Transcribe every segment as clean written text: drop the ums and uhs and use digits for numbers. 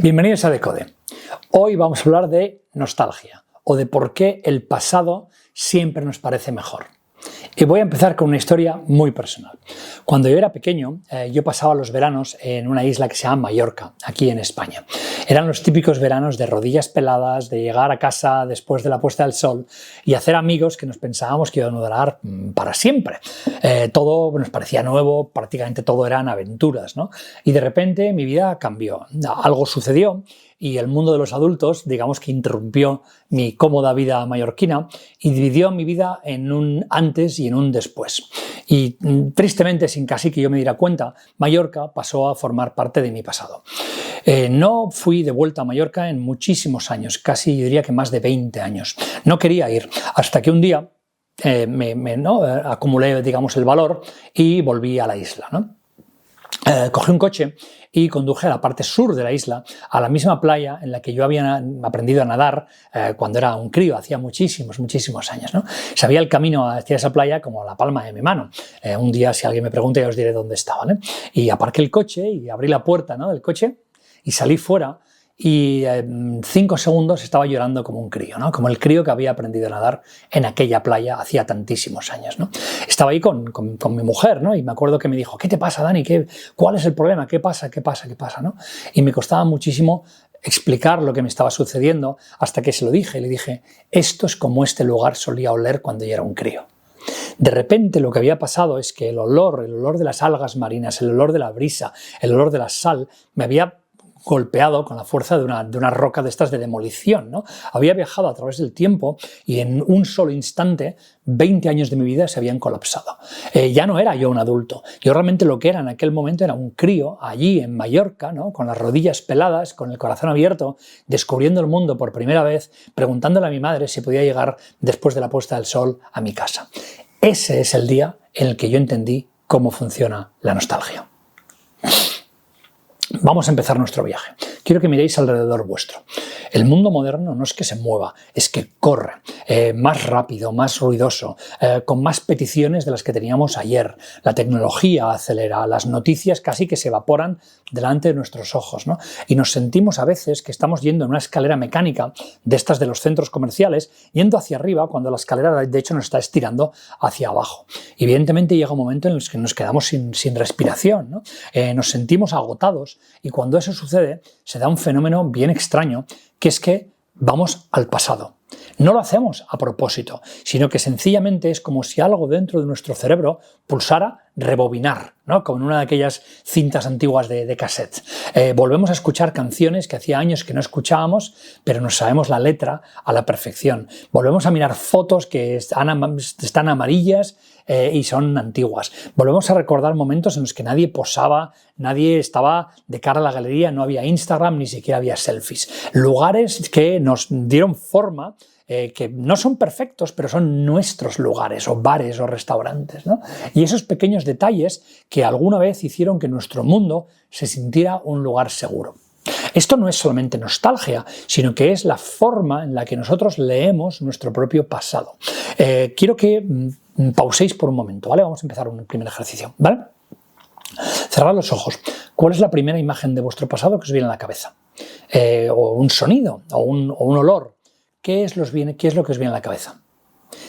Bienvenidos a Decode. Hoy vamos a hablar de nostalgia o de por qué el pasado siempre nos parece mejor. Y voy a empezar con una historia muy personal. Cuando yo era pequeño, yo pasaba los veranos en una isla que se llama Mallorca, aquí en España. Eran los típicos veranos de rodillas peladas, de llegar a casa después de la puesta del sol y hacer amigos que nos pensábamos que iban a durar para siempre. Todo nos parecía nuevo, prácticamente todo eran aventuras, ¿no? Y de repente mi vida cambió. Algo sucedió y el mundo de los adultos, digamos que interrumpió mi cómoda vida mallorquina y dividió mi vida en un antes y en un después. Y tristemente, sin casi que yo me diera cuenta, Mallorca pasó a formar parte de mi pasado. No fui de vuelta a Mallorca en muchísimos años, casi yo diría que más de 20 años. No quería ir, hasta que un día acumulé, digamos, el valor y volví a la isla, ¿no? Cogí un coche y conduje a la parte sur de la isla, a la misma playa en la que yo había aprendido a nadar cuando era un crío, hacía muchísimos años, ¿no? Sabía el camino hacia esa playa como la palma de mi mano. Un día, si alguien me pregunta, ya os diré dónde estaba, ¿no? Y aparqué el coche y abrí la puerta, ¿no?, del coche y salí fuera. Y 5 segundos estaba llorando como un crío, ¿no? Como el crío que había aprendido a nadar en aquella playa hacía tantísimos años, ¿no? Estaba ahí con mi mujer, ¿no? Y me acuerdo que me dijo: ¿qué te pasa, Dani? ¿Cuál es el problema? ¿Qué pasa? ¿No? Y me costaba muchísimo explicar lo que me estaba sucediendo hasta que se lo dije. Le dije: esto es como este lugar solía oler cuando yo era un crío. De repente lo que había pasado es que el olor de las algas marinas, el olor de la brisa, el olor de la sal, me había golpeado con la fuerza de una roca de estas de demolición, ¿no? Había viajado a través del tiempo y en un solo instante 20 años de mi vida se habían colapsado. Ya no era yo un adulto. Yo realmente lo que era en aquel momento era un crío allí en Mallorca, ¿no?, con las rodillas peladas, con el corazón abierto, descubriendo el mundo por primera vez, preguntándole a mi madre si podía llegar después de la puesta del sol a mi casa. Ese es el día en el que yo entendí cómo funciona la nostalgia. Vamos a empezar nuestro viaje. Quiero que miréis alrededor vuestro. El mundo moderno no es que se mueva, es que corre, más rápido, más ruidoso, con más peticiones de las que teníamos ayer. La tecnología acelera, las noticias casi que se evaporan delante de nuestros ojos, ¿no? Y nos sentimos a veces que estamos yendo en una escalera mecánica de estas de los centros comerciales, yendo hacia arriba cuando la escalera de hecho nos está estirando hacia abajo. Y evidentemente llega un momento en el que nos quedamos sin respiración, ¿no? Nos sentimos agotados y cuando eso sucede se da un fenómeno bien extraño, que es que vamos al pasado. No lo hacemos a propósito, sino que sencillamente es como si algo dentro de nuestro cerebro pulsara rebobinar, ¿no?, como en una de aquellas cintas antiguas de cassette. Volvemos a escuchar canciones que hacía años que no escuchábamos, pero nos sabemos la letra a la perfección. Volvemos a mirar fotos que están amarillas y son antiguas. Volvemos a recordar momentos en los que nadie posaba, nadie estaba de cara a la galería, no había Instagram, ni siquiera había selfies. Lugares que nos dieron forma, que no son perfectos, pero son nuestros lugares, o bares, o restaurantes, ¿no? Y esos pequeños detalles que alguna vez hicieron que nuestro mundo se sintiera un lugar seguro. Esto no es solamente nostalgia, sino que es la forma en la que nosotros leemos nuestro propio pasado. Quiero que pauséis por un momento, ¿vale? Vamos a empezar un primer ejercicio, ¿vale? Cerrad los ojos. ¿Cuál es la primera imagen de vuestro pasado que os viene a la cabeza? O un sonido, o un olor. ¿Qué es lo que os viene a la cabeza?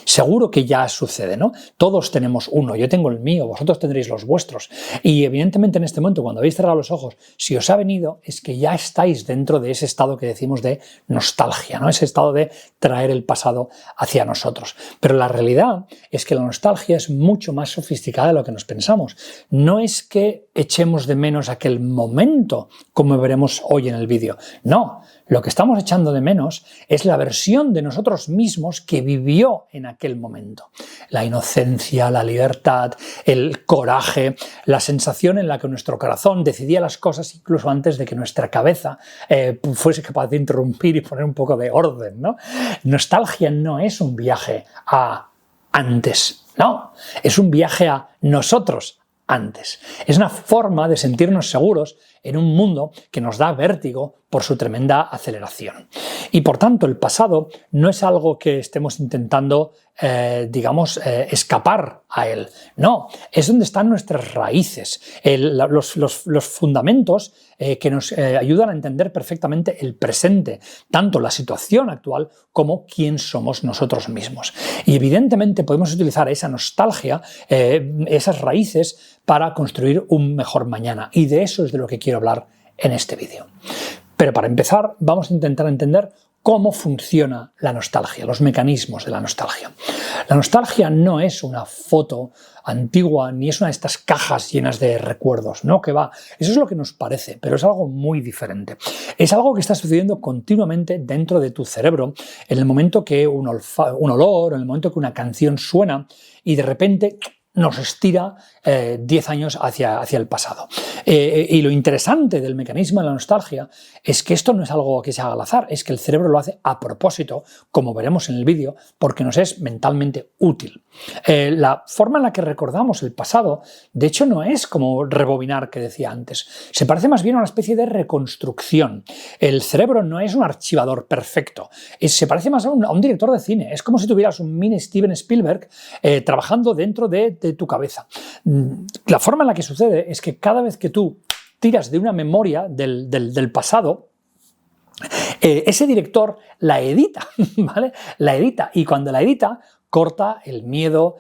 Seguro que ya sucede, ¿no? Todos tenemos uno, yo tengo el mío, vosotros tendréis los vuestros. Y evidentemente en este momento, cuando habéis cerrado los ojos, si os ha venido, es que ya estáis dentro de ese estado que decimos de nostalgia, ¿no? Ese estado de traer el pasado hacia nosotros. Pero la realidad es que la nostalgia es mucho más sofisticada de lo que nos pensamos. No es que echemos de menos aquel momento, como veremos hoy en el vídeo. No, lo que estamos echando de menos es la versión de nosotros mismos que vivió en aquel momento. La inocencia, la libertad, el coraje, la sensación en la que nuestro corazón decidía las cosas incluso antes de que nuestra cabeza fuese capaz de interrumpir y poner un poco de orden, ¿no? Nostalgia no es un viaje a antes, no, es un viaje a nosotros antes. Es una forma de sentirnos seguros en un mundo que nos da vértigo por su tremenda aceleración. Y por tanto, el pasado no es algo que estemos intentando, escapar a él. No, es donde están nuestras raíces, los fundamentos que nos ayudan a entender perfectamente el presente, tanto la situación actual como quién somos nosotros mismos. Y evidentemente podemos utilizar esa nostalgia, esas raíces, para construir un mejor mañana. Y de eso es de lo que quiero hablar en este vídeo. Pero para empezar vamos a intentar entender cómo funciona la nostalgia, los mecanismos de la nostalgia. La nostalgia no es una foto antigua ni es una de estas cajas llenas de recuerdos, no, que va, eso es lo que nos parece, pero es algo muy diferente. Es algo que está sucediendo continuamente dentro de tu cerebro en el momento que un olor, en el momento que una canción suena y de repente nos estira 10 años hacia el pasado. Y lo interesante del mecanismo de la nostalgia es que esto no es algo que se haga al azar, es que el cerebro lo hace a propósito, como veremos en el vídeo, porque nos es mentalmente útil. La forma en la que recordamos el pasado, de hecho, no es como rebobinar, que decía antes. Se parece más bien a una especie de reconstrucción. El cerebro no es un archivador perfecto, se parece más a un director de cine. Es como si tuvieras un mini Steven Spielberg trabajando dentro de tu cabeza. La forma en la que sucede es que cada vez que tú tiras de una memoria del pasado, ese director la edita, ¿vale? La edita, y cuando la edita corta el miedo,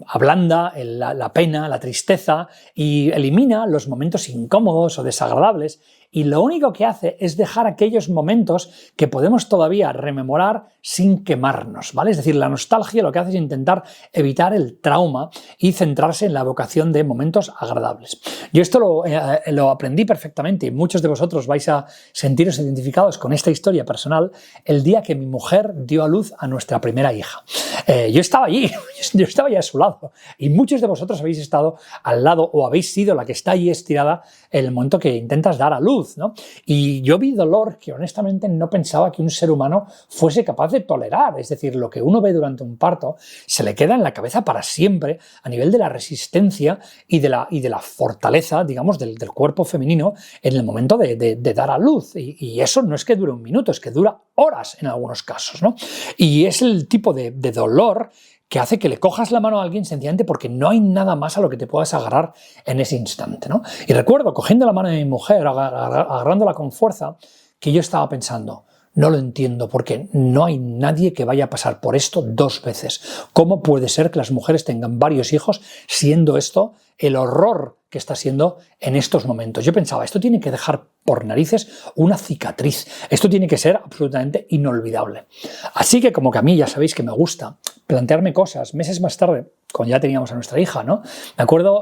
ablanda la pena, la tristeza y elimina los momentos incómodos o desagradables, y lo único que hace es dejar aquellos momentos que podemos todavía rememorar sin quemarnos, ¿vale? Es decir, la nostalgia lo que hace es intentar evitar el trauma y centrarse en la evocación de momentos agradables. Yo esto lo aprendí perfectamente y muchos de vosotros vais a sentiros identificados con esta historia personal el día que mi mujer dio a luz a nuestra primera hija. Yo estaba allí, yo estaba allí a su lado y muchos de vosotros habéis estado al lado o habéis sido la que está allí estirada en el momento que intentas dar a luz, ¿no? Y yo vi dolor que honestamente no pensaba que un ser humano fuese capaz de tolerar. Es decir, lo que uno ve durante un parto se le queda en la cabeza para siempre a nivel de la resistencia y de la fortaleza, digamos, del cuerpo femenino en el momento de dar a luz. Y eso no es que dure un minuto, es que dura horas en algunos casos, ¿no? Y es el tipo de dolor que hace que le cojas la mano a alguien sencillamente porque no hay nada más a lo que te puedas agarrar en ese instante, ¿no? Y recuerdo, cogiendo la mano de mi mujer, agarrándola con fuerza, que yo estaba pensando, no lo entiendo, porque no hay nadie que vaya a pasar por esto dos veces. ¿Cómo puede ser que las mujeres tengan varios hijos siendo esto el horror que está siendo en estos momentos? Yo pensaba, esto tiene que dejar por narices una cicatriz, esto tiene que ser absolutamente inolvidable. Así que como que a mí ya sabéis que me gusta plantearme cosas meses más tarde, cuando ya teníamos a nuestra hija, ¿no? Me acuerdo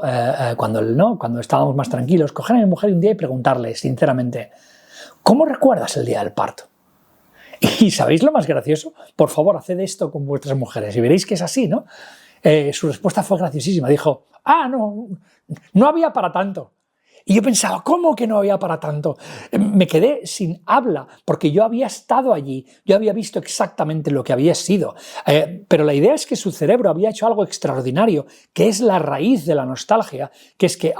cuando estábamos más tranquilos, coger a mi mujer un día y preguntarle sinceramente, ¿cómo recuerdas el día del parto? ¿Y sabéis lo más gracioso? Por favor, haced esto con vuestras mujeres y veréis que es así, ¿no? Su respuesta fue graciosísima. Dijo, no había para tanto. Y yo pensaba, ¿cómo que no había para tanto? Me quedé sin habla, porque yo había estado allí, yo había visto exactamente lo que había sido. Pero la idea es que su cerebro había hecho algo extraordinario, que es la raíz de la nostalgia, que es que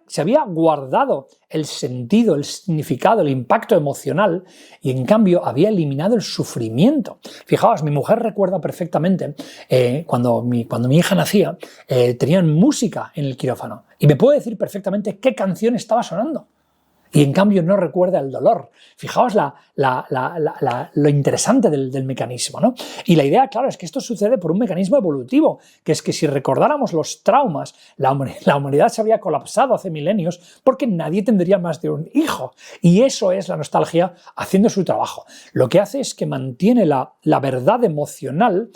se había guardado el sentido, el significado, el impacto emocional, y en cambio había eliminado el sufrimiento. Fijaos, mi mujer recuerda perfectamente cuando mi hija nacía, tenían música en el quirófano, y me puede decir perfectamente qué canción estaba sonando. Y en cambio no recuerda el dolor. Fijaos lo interesante del mecanismo, ¿no? Y la idea, claro, es que esto sucede por un mecanismo evolutivo, que es que si recordáramos los traumas, la humanidad se habría colapsado hace milenios porque nadie tendría más de un hijo. Y eso es la nostalgia haciendo su trabajo. Lo que hace es que mantiene la verdad emocional,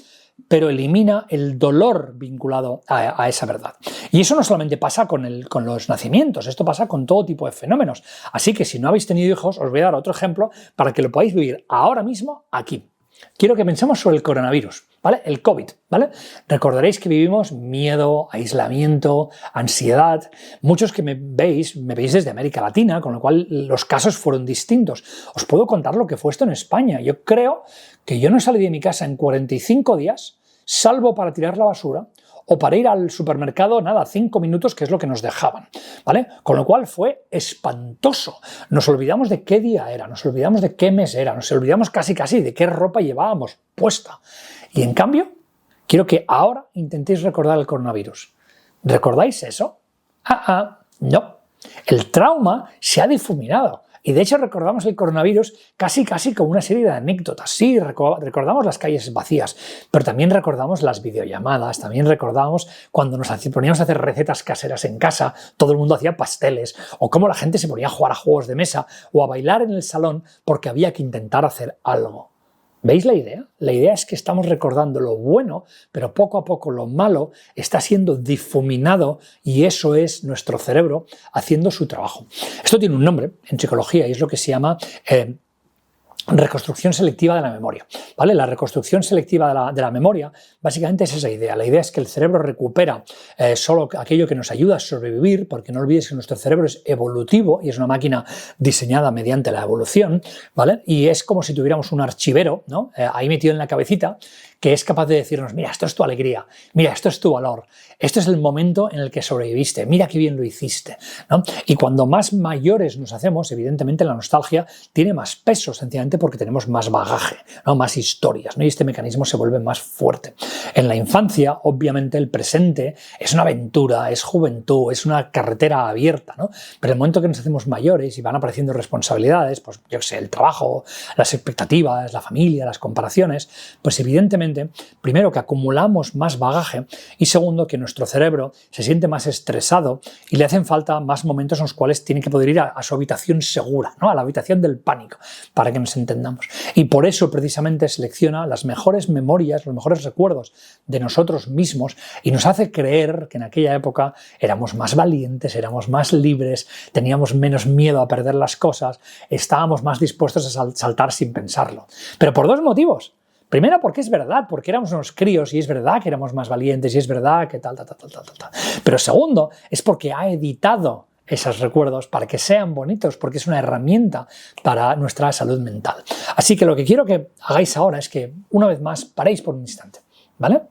pero elimina el dolor vinculado a esa verdad. Y eso no solamente pasa con los nacimientos, esto pasa con todo tipo de fenómenos. Así que si no habéis tenido hijos, os voy a dar otro ejemplo para que lo podáis vivir ahora mismo aquí. Quiero que pensemos sobre el coronavirus, ¿vale? El COVID, ¿vale? Recordaréis que vivimos miedo, aislamiento, ansiedad. Muchos que me veis desde América Latina, con lo cual los casos fueron distintos. Os puedo contar lo que fue esto en España. Yo creo que yo no salí de mi casa en 45 días, salvo para tirar la basura o para ir al supermercado, 5 minutos, que es lo que nos dejaban, ¿vale? Con lo cual fue espantoso. Nos olvidamos de qué día era, nos olvidamos de qué mes era, nos olvidamos casi de qué ropa llevábamos puesta. Y en cambio, quiero que ahora intentéis recordar el coronavirus. ¿Recordáis eso? No. El trauma se ha difuminado. Y de hecho recordamos el coronavirus casi como una serie de anécdotas. Sí, recordamos las calles vacías, pero también recordamos las videollamadas, también recordamos cuando nos poníamos a hacer recetas caseras en casa, todo el mundo hacía pasteles, o cómo la gente se ponía a jugar a juegos de mesa o a bailar en el salón porque había que intentar hacer algo. ¿Veis la idea? La idea es que estamos recordando lo bueno, pero poco a poco lo malo está siendo difuminado y eso es nuestro cerebro haciendo su trabajo. Esto tiene un nombre en psicología y es lo que se llama reconstrucción selectiva de la memoria, ¿vale? La reconstrucción selectiva de la memoria básicamente es esa idea. La idea es que el cerebro recupera solo aquello que nos ayuda a sobrevivir, porque no olvides que nuestro cerebro es evolutivo y es una máquina diseñada mediante la evolución, ¿vale? Y es como si tuviéramos un archivero, ¿no? Ahí metido en la cabecita, que es capaz de decirnos, mira, esto es tu alegría, mira, esto es tu valor, esto es el momento en el que sobreviviste, mira qué bien lo hiciste, ¿no? Y cuando más mayores nos hacemos, evidentemente la nostalgia tiene más peso, sencillamente porque tenemos más bagaje, ¿no? Más historias, ¿no? Y este mecanismo se vuelve más fuerte. En la infancia, obviamente, el presente es una aventura, es juventud, es una carretera abierta, ¿no? Pero en el momento que nos hacemos mayores y van apareciendo responsabilidades, pues yo qué sé, el trabajo, las expectativas, la familia, las comparaciones, pues evidentemente, primero que acumulamos más bagaje y segundo que nuestro cerebro se siente más estresado y le hacen falta más momentos en los cuales tiene que poder ir a su habitación segura, ¿no? A la habitación del pánico, para que nos entendamos. Y por eso precisamente selecciona las mejores memorias, los mejores recuerdos de nosotros mismos y nos hace creer que en aquella época éramos más valientes, éramos más libres, teníamos menos miedo a perder las cosas, estábamos más dispuestos a saltar sin pensarlo. Pero por dos motivos. Primero, porque es verdad, porque éramos unos críos y es verdad que éramos más valientes y es verdad que tal. Pero segundo, es porque ha editado esos recuerdos para que sean bonitos, porque es una herramienta para nuestra salud mental. Así que lo que quiero que hagáis ahora es que, una vez más, paréis por un instante, ¿vale?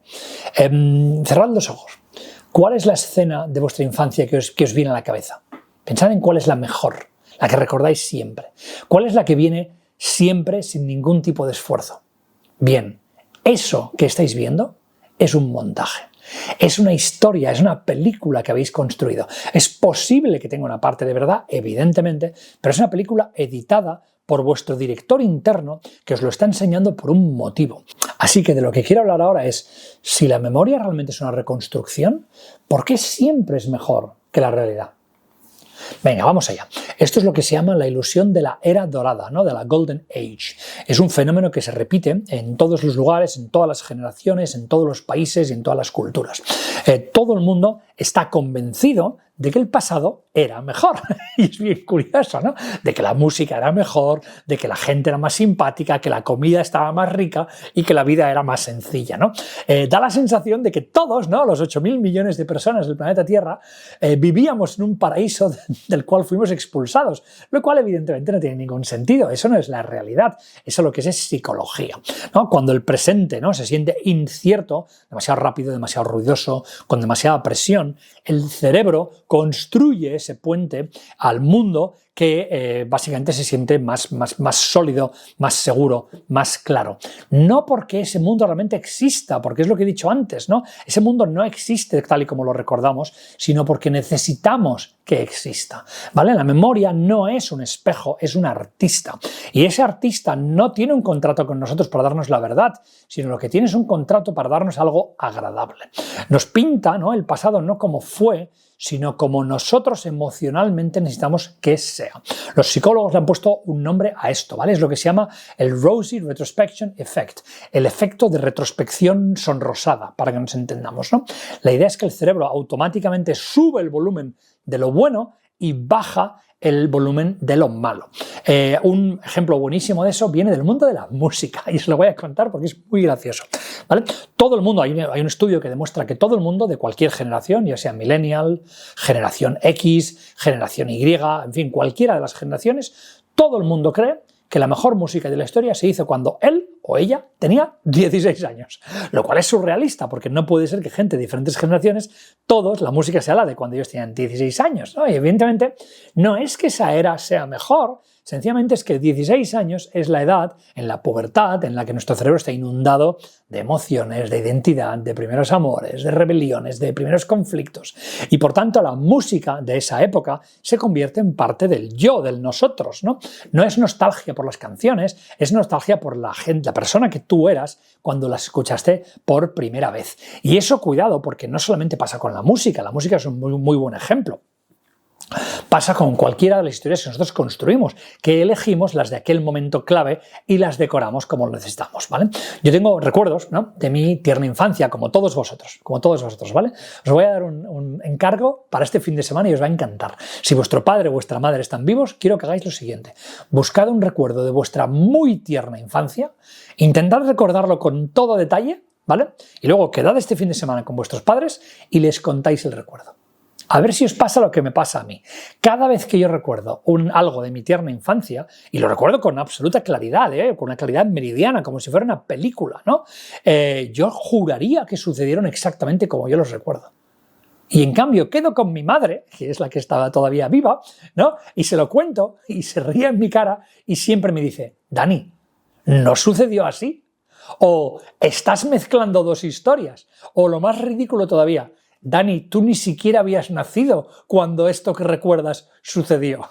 Cerrad los ojos. ¿Cuál es la escena de vuestra infancia que os viene a la cabeza? Pensad en cuál es la mejor, la que recordáis siempre. ¿Cuál es la que viene siempre sin ningún tipo de esfuerzo? Bien, eso que estáis viendo es un montaje, es una historia, es una película que habéis construido. Es posible que tenga una parte de verdad, evidentemente, pero es una película editada por vuestro director interno que os lo está enseñando por un motivo. Así que de lo que quiero hablar ahora es, si la memoria realmente es una reconstrucción, ¿por qué siempre es mejor que la realidad? Venga, vamos allá. Esto es lo que se llama la ilusión de la era dorada, ¿no? De la Golden Age. Es un fenómeno que se repite en todos los lugares, en todas las generaciones, en todos los países y en todas las culturas. Todo el mundo está convencido de que el pasado era mejor. Y es bien curioso, ¿no? De que la música era mejor, de que la gente era más simpática, que la comida estaba más rica y que la vida era más sencilla, ¿no? Da la sensación de que todos, ¿no? Los 8.000 millones de personas del planeta Tierra vivíamos en un paraíso del cual fuimos expulsados, lo cual evidentemente no tiene ningún sentido. Eso no es la realidad, eso lo que es psicología, ¿no? Cuando el presente, ¿no? Se siente incierto, demasiado rápido, demasiado ruidoso, con demasiada presión, el cerebro construye ese puente al mundo que básicamente se siente más sólido, más seguro, más claro. No porque ese mundo realmente exista, porque es lo que he dicho antes, ¿no? Ese mundo no existe tal y como lo recordamos, sino porque necesitamos que exista, ¿vale? La memoria no es un espejo, es un artista. Y ese artista no tiene un contrato con nosotros para darnos la verdad, sino lo que tiene es un contrato para darnos algo agradable. Nos pinta, ¿no? El pasado no como fue, sino como nosotros emocionalmente necesitamos que sea. Los psicólogos le han puesto un nombre a esto, ¿vale? Es lo que se llama el Rosy Retrospection Effect, el efecto de retrospección sonrosada, para que nos entendamos, ¿no? La idea es que el cerebro automáticamente sube el volumen de lo bueno y baja el volumen de lo malo. Un ejemplo buenísimo de eso viene del mundo de la música y os lo voy a contar porque es muy gracioso, ¿vale? Todo el mundo, hay un estudio que demuestra que todo el mundo de cualquier generación, ya sea millennial, generación X, generación Y, en fin, cualquiera de las generaciones, todo el mundo cree que la mejor música de la historia se hizo cuando él o ella tenía 16 años, lo cual es surrealista porque no puede ser que gente de diferentes generaciones, todos, la música sea la de cuando ellos tenían 16 años, ¿no? Y evidentemente no es que esa era sea mejor, Sencillamente es que 16 años es la edad, en la pubertad, en la que nuestro cerebro está inundado de emociones, de identidad, de primeros amores, de rebeliones, de primeros conflictos. Y por tanto la música de esa época se convierte en parte del yo, del nosotros, ¿no? No es nostalgia por las canciones, es nostalgia por la gente, la persona que tú eras cuando las escuchaste por primera vez. Y eso, cuidado, porque no solamente pasa con la música es un muy buen ejemplo. Pasa con cualquiera de las historias que nosotros construimos, que elegimos las de aquel momento clave y las decoramos como lo necesitamos, ¿vale? Yo tengo recuerdos, ¿no?, de mi tierna infancia, como todos vosotros, ¿vale? Os voy a dar un encargo para este fin de semana y os va a encantar. Si vuestro padre o vuestra madre están vivos, quiero que hagáis lo siguiente. Buscad un recuerdo de vuestra muy tierna infancia, intentad recordarlo con todo detalle, ¿vale? Y luego quedad este fin de semana con vuestros padres y les contáis el recuerdo. A ver si os pasa lo que me pasa a mí. Cada vez que yo recuerdo algo de mi tierna infancia, y lo recuerdo con absoluta claridad, con una claridad meridiana, como si fuera una película, ¿no? Yo juraría que sucedieron exactamente como yo los recuerdo. Y en cambio quedo con mi madre, que es la que estaba todavía viva, ¿no?, y se lo cuento y se ríe en mi cara y siempre me dice: Dani, ¿no sucedió así? O estás mezclando dos historias. O lo más ridículo todavía: Dani, tú ni siquiera habías nacido cuando esto que recuerdas sucedió.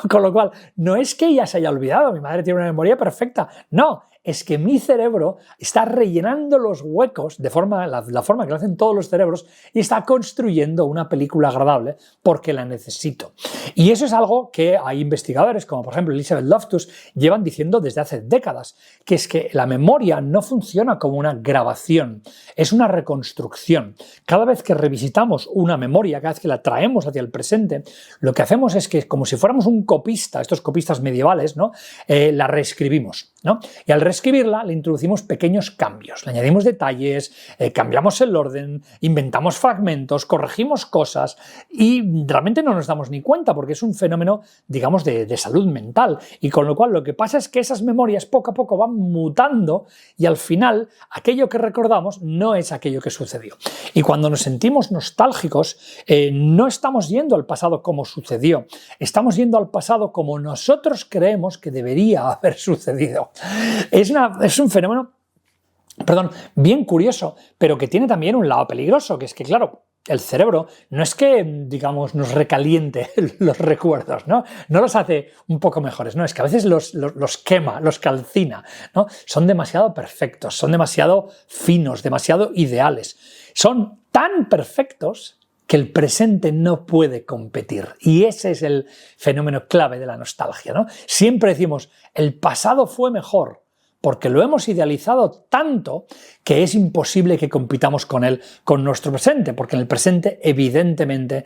Con lo cual, no es que ella se haya olvidado, mi madre tiene una memoria perfecta, no, es que mi cerebro está rellenando los huecos de la forma que lo hacen todos los cerebros y está construyendo una película agradable porque la necesito. Y eso es algo que hay investigadores, como por ejemplo Elizabeth Loftus, llevan diciendo desde hace décadas, que es que la memoria no funciona como una grabación, es una reconstrucción. Cada vez que revisitamos una memoria, cada vez que la traemos hacia el presente, lo que hacemos es que, como si fuéramos un copista, estos copistas medievales, ¿no?, la reescribimos, ¿no? Y al reescribirla le introducimos pequeños cambios, le añadimos detalles, cambiamos el orden, inventamos fragmentos, corregimos cosas y realmente no nos damos ni cuenta porque es un fenómeno, digamos, de salud mental. Y con lo cual lo que pasa es que esas memorias poco a poco van mutando y al final aquello que recordamos no es aquello que sucedió. Y cuando nos sentimos nostálgicos, no estamos yendo al pasado como sucedió, estamos yendo al pasado como nosotros creemos que debería haber sucedido. Es un fenómeno, bien curioso, pero que tiene también un lado peligroso, que es que, claro, el cerebro no es que, digamos, nos recaliente los recuerdos, ¿no? No los hace un poco mejores, no, es que a veces los quema, los calcina, ¿no? Son demasiado perfectos, son demasiado finos, demasiado ideales. Son tan perfectos que el presente no puede competir. Y ese es el fenómeno clave de la nostalgia, ¿no? Siempre decimos, el pasado fue mejor, porque lo hemos idealizado tanto que es imposible que compitamos con él, con nuestro presente, porque en el presente evidentemente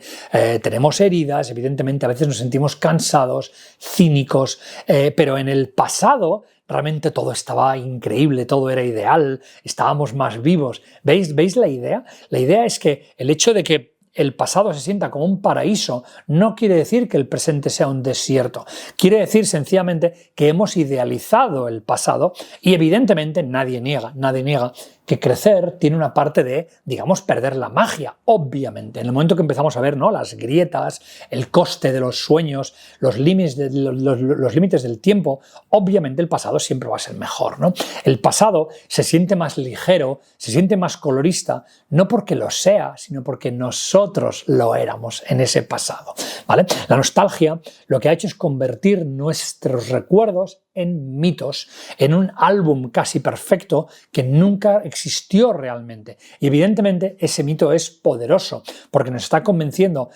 tenemos heridas, evidentemente a veces nos sentimos cansados, cínicos, pero en el pasado realmente todo estaba increíble, todo era ideal, estábamos más vivos. ¿Veis la idea? La idea es que el hecho de que el pasado se sienta como un paraíso no quiere decir que el presente sea un desierto. Quiere decir sencillamente que hemos idealizado el pasado y evidentemente nadie niega que crecer tiene una parte de, digamos, perder la magia, obviamente. En el momento que empezamos a ver, ¿no?, las grietas, el coste de los sueños, los límites del tiempo, obviamente el pasado siempre va a ser mejor, ¿no? El pasado se siente más ligero, se siente más colorista, no porque lo sea, sino porque nosotros lo éramos en ese pasado, ¿vale? La nostalgia lo que ha hecho es convertir nuestros recuerdos en mitos, en un álbum casi perfecto que nunca existió realmente. Y evidentemente ese mito es poderoso porque nos está convenciendo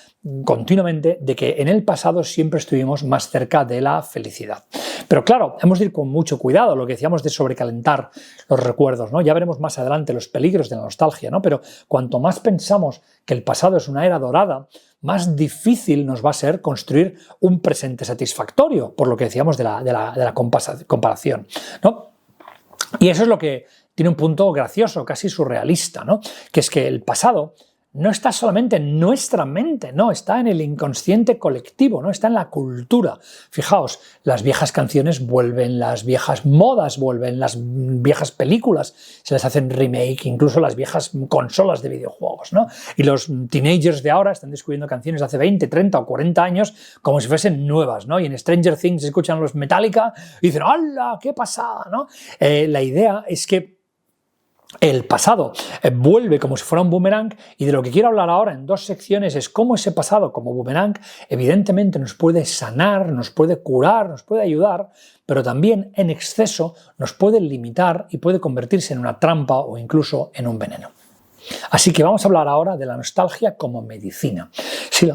continuamente de que en el pasado siempre estuvimos más cerca de la felicidad. Pero claro, hemos de ir con mucho cuidado, lo que decíamos de sobrecalentar los recuerdos, ¿no? Ya veremos más adelante los peligros de la nostalgia, ¿no? Pero cuanto más pensamos que el pasado es una era dorada, más difícil nos va a ser construir un presente satisfactorio, por lo que decíamos de la comparación, ¿no? Y eso es lo que tiene un punto gracioso, casi surrealista, ¿no? Que es que el pasado no está solamente en nuestra mente, no, está en el inconsciente colectivo, no, está en la cultura. Fijaos, las viejas canciones vuelven, las viejas modas vuelven, las viejas películas se les hacen remake, incluso las viejas consolas de videojuegos, ¿no? Y los teenagers de ahora están descubriendo canciones de hace 20, 30 o 40 años como si fuesen nuevas, ¿no? Y en Stranger Things escuchan los Metallica y dicen, ¡hala, qué pasada!, ¿no? La idea es que el pasado vuelve como si fuera un boomerang, y de lo que quiero hablar ahora en 2 secciones es cómo ese pasado como boomerang evidentemente nos puede sanar, nos puede curar, nos puede ayudar, pero también en exceso nos puede limitar y puede convertirse en una trampa o incluso en un veneno. Así que vamos a hablar ahora de la nostalgia como medicina.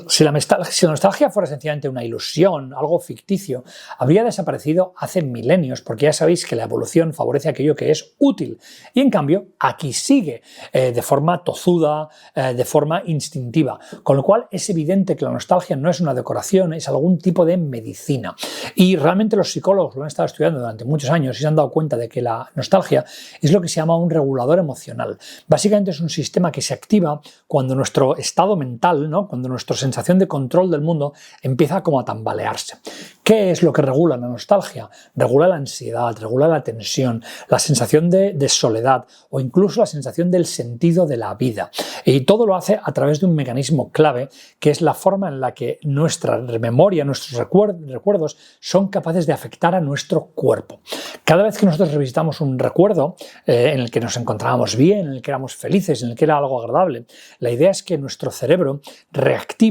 Si la nostalgia fuera sencillamente una ilusión, algo ficticio, habría desaparecido hace milenios, porque ya sabéis que la evolución favorece aquello que es útil. Y en cambio, aquí sigue de forma tozuda, de forma instintiva. Con lo cual es evidente que la nostalgia no es una decoración, es algún tipo de medicina. Y realmente los psicólogos lo han estado estudiando durante muchos años y se han dado cuenta de que la nostalgia es lo que se llama un regulador emocional. Básicamente es un sistema que se activa cuando nuestro estado mental, ¿no?, cuando nuestra sensación de control del mundo empieza como a tambalearse. ¿Qué es lo que regula la nostalgia? Regula la ansiedad, regula la tensión, la sensación de soledad o incluso la sensación del sentido de la vida. Y todo lo hace a través de un mecanismo clave, que es la forma en la que nuestra memoria, nuestros recuerdos son capaces de afectar a nuestro cuerpo. Cada vez que nosotros revisitamos un recuerdo en el que nos encontrábamos bien, en el que éramos felices, en el que era algo agradable, la idea es que nuestro cerebro reactiva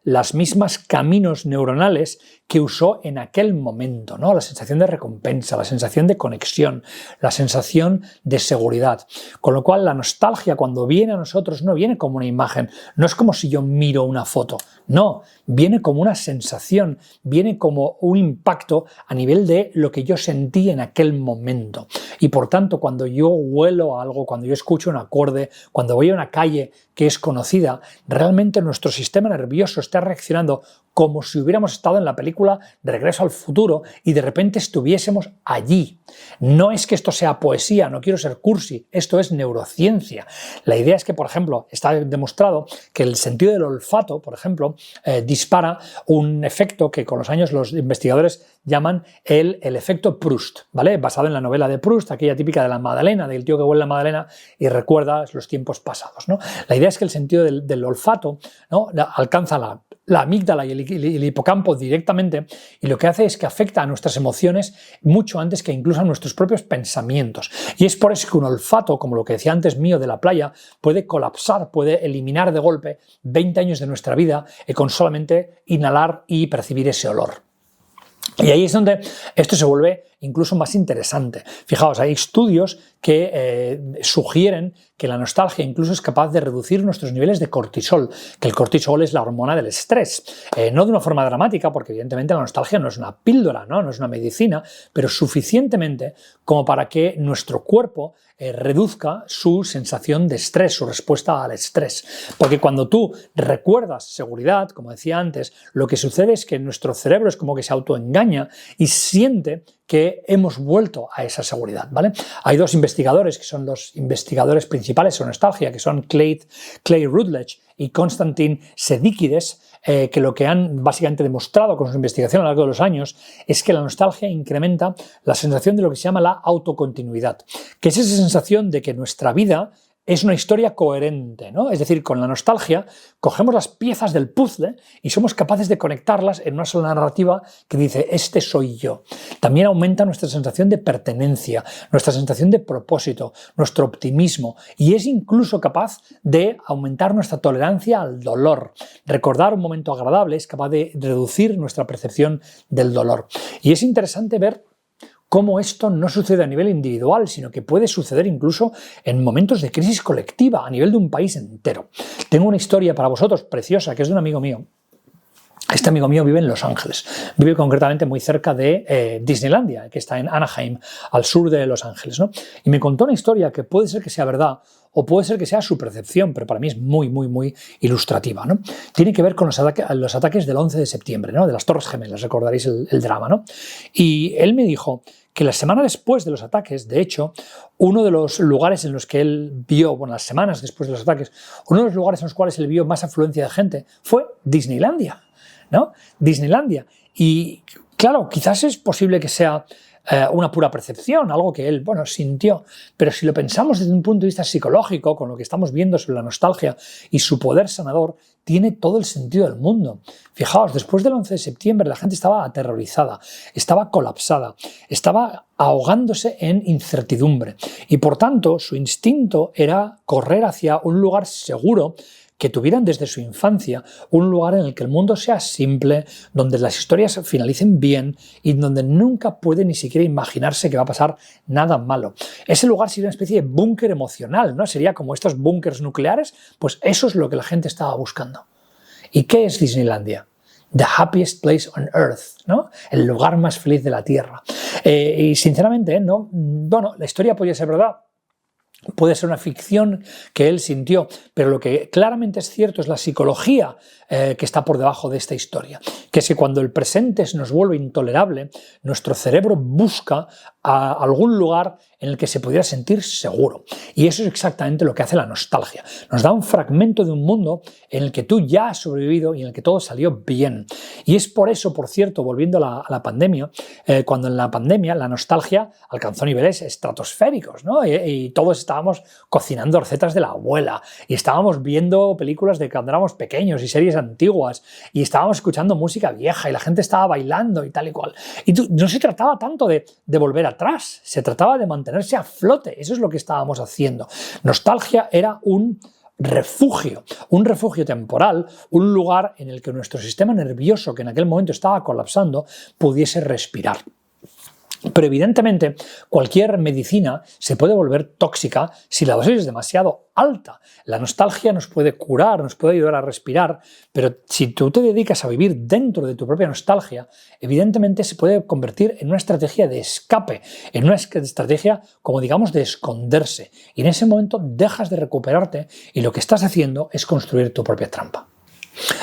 las mismas caminos neuronales que usó en aquel momento, ¿no? La sensación de recompensa, la sensación de conexión, la sensación de seguridad. Con lo cual la nostalgia, cuando viene a nosotros, no viene como una imagen, no es como si yo miro una foto, no, viene como una sensación, viene como un impacto a nivel de lo que yo sentí en aquel momento. Y por tanto, cuando yo huelo algo, cuando yo escucho un acorde, cuando voy a una calle que es conocida, realmente nuestro sistema nervioso está reaccionando como si hubiéramos estado en la película Regreso al Futuro y de repente estuviésemos allí. No es que esto sea poesía, no quiero ser cursi, esto es neurociencia. La idea es que, por ejemplo, está demostrado que el sentido del olfato, por ejemplo, dispara un efecto que con los años los investigadores llaman el efecto Proust, ¿vale? Basado en la novela de Proust, aquella típica de la magdalena, del tío que huele la magdalena y recuerda los tiempos pasados, ¿no? La idea es que el sentido del olfato, ¿no?, alcanza la amígdala y el hipocampo directamente, y lo que hace es que afecta a nuestras emociones mucho antes que incluso a nuestros propios pensamientos. Y es por eso que un olfato, como lo que decía antes mío de la playa, puede colapsar, puede eliminar de golpe 20 años de nuestra vida con solamente inhalar y percibir ese olor. Y ahí es donde esto se vuelve incluso más interesante. Fijaos, hay estudios que sugieren que la nostalgia incluso es capaz de reducir nuestros niveles de cortisol, que el cortisol es la hormona del estrés. No de una forma dramática, porque evidentemente la nostalgia no es una píldora, no es una medicina, pero suficientemente como para que nuestro cuerpo reduzca su sensación de estrés, su respuesta al estrés. Porque cuando tú recuerdas seguridad, como decía antes, lo que sucede es que nuestro cerebro es como que se autoengaña y siente que hemos vuelto a esa seguridad, ¿vale? Hay 2 investigadores que son los investigadores principales de nostalgia, que son Clay Routledge y Konstantin Sedíkides, que lo que han básicamente demostrado con su investigación a lo largo de los años es que la nostalgia incrementa la sensación de lo que se llama la autocontinuidad, que es esa sensación de que nuestra vida es una historia coherente, ¿no? Es decir, con la nostalgia cogemos las piezas del puzzle y somos capaces de conectarlas en una sola narrativa que dice, este soy yo. También aumenta nuestra sensación de pertenencia, nuestra sensación de propósito, nuestro optimismo, y es incluso capaz de aumentar nuestra tolerancia al dolor. Recordar un momento agradable es capaz de reducir nuestra percepción del dolor. Y es interesante ver cómo esto no sucede a nivel individual, sino que puede suceder incluso en momentos de crisis colectiva, a nivel de un país entero. Tengo una historia para vosotros preciosa, que es de un amigo mío. Este amigo mío vive en Los Ángeles, vive concretamente muy cerca de Disneylandia, que está en Anaheim, al sur de Los Ángeles, ¿no? Y me contó una historia que puede ser que sea verdad o puede ser que sea su percepción, pero para mí es muy, muy, muy ilustrativa, ¿no? Tiene que ver con los ataques del 11 de septiembre, ¿no?, de las Torres Gemelas, recordaréis el drama, ¿no? Y él me dijo que la semana después de los ataques, de hecho, uno de los lugares en los que él vio, bueno, las semanas después de los ataques, uno de los lugares en los cuales él vio más afluencia de gente fue Disneylandia, ¿no? Disneylandia. Y claro, quizás es posible que sea una pura percepción, algo que él, bueno, sintió, pero si lo pensamos desde un punto de vista psicológico, con lo que estamos viendo sobre la nostalgia y su poder sanador, tiene todo el sentido del mundo. Fijaos, después del 11 de septiembre la gente estaba aterrorizada, estaba colapsada, estaba ahogándose en incertidumbre y por tanto su instinto era correr hacia un lugar seguro que tuvieran desde su infancia, un lugar en el que el mundo sea simple, donde las historias finalicen bien y donde nunca puede ni siquiera imaginarse que va a pasar nada malo. Ese lugar sería una especie de búnker emocional, ¿no? Sería como estos búnkers nucleares, pues eso es lo que la gente estaba buscando. ¿Y qué es Disneylandia? The happiest place on earth, ¿no? El lugar más feliz de la Tierra. Y sinceramente, ¿no? Bueno, la historia podría ser verdad, puede ser una ficción que él sintió, pero lo que claramente es cierto es la psicología que está por debajo de esta historia, que es que cuando el presente se nos vuelve intolerable, nuestro cerebro busca a algún lugar en el que se pudiera sentir seguro. Y eso es exactamente lo que hace la nostalgia. Nos da un fragmento de un mundo en el que tú ya has sobrevivido y en el que todo salió bien. Y es por eso, por cierto, volviendo a la pandemia, cuando en la pandemia la nostalgia alcanzó niveles estratosféricos, ¿no? Y todos estábamos cocinando recetas de la abuela y estábamos viendo películas de cuando éramos pequeños y series antiguas y estábamos escuchando música vieja y la gente estaba bailando y tal y cual. Y no se trataba tanto de volver atrás, se trataba de mantenerse a flote. Eso es lo que estábamos haciendo. Nostalgia era un refugio temporal, un lugar en el que nuestro sistema nervioso, que en aquel momento estaba colapsando, pudiese respirar. Pero evidentemente cualquier medicina se puede volver tóxica si la dosis es demasiado alta. La nostalgia nos puede curar, nos puede ayudar a respirar, pero si tú te dedicas a vivir dentro de tu propia nostalgia, evidentemente se puede convertir en una estrategia de escape, en una estrategia, como digamos, de esconderse. Y en ese momento dejas de recuperarte y lo que estás haciendo es construir tu propia trampa.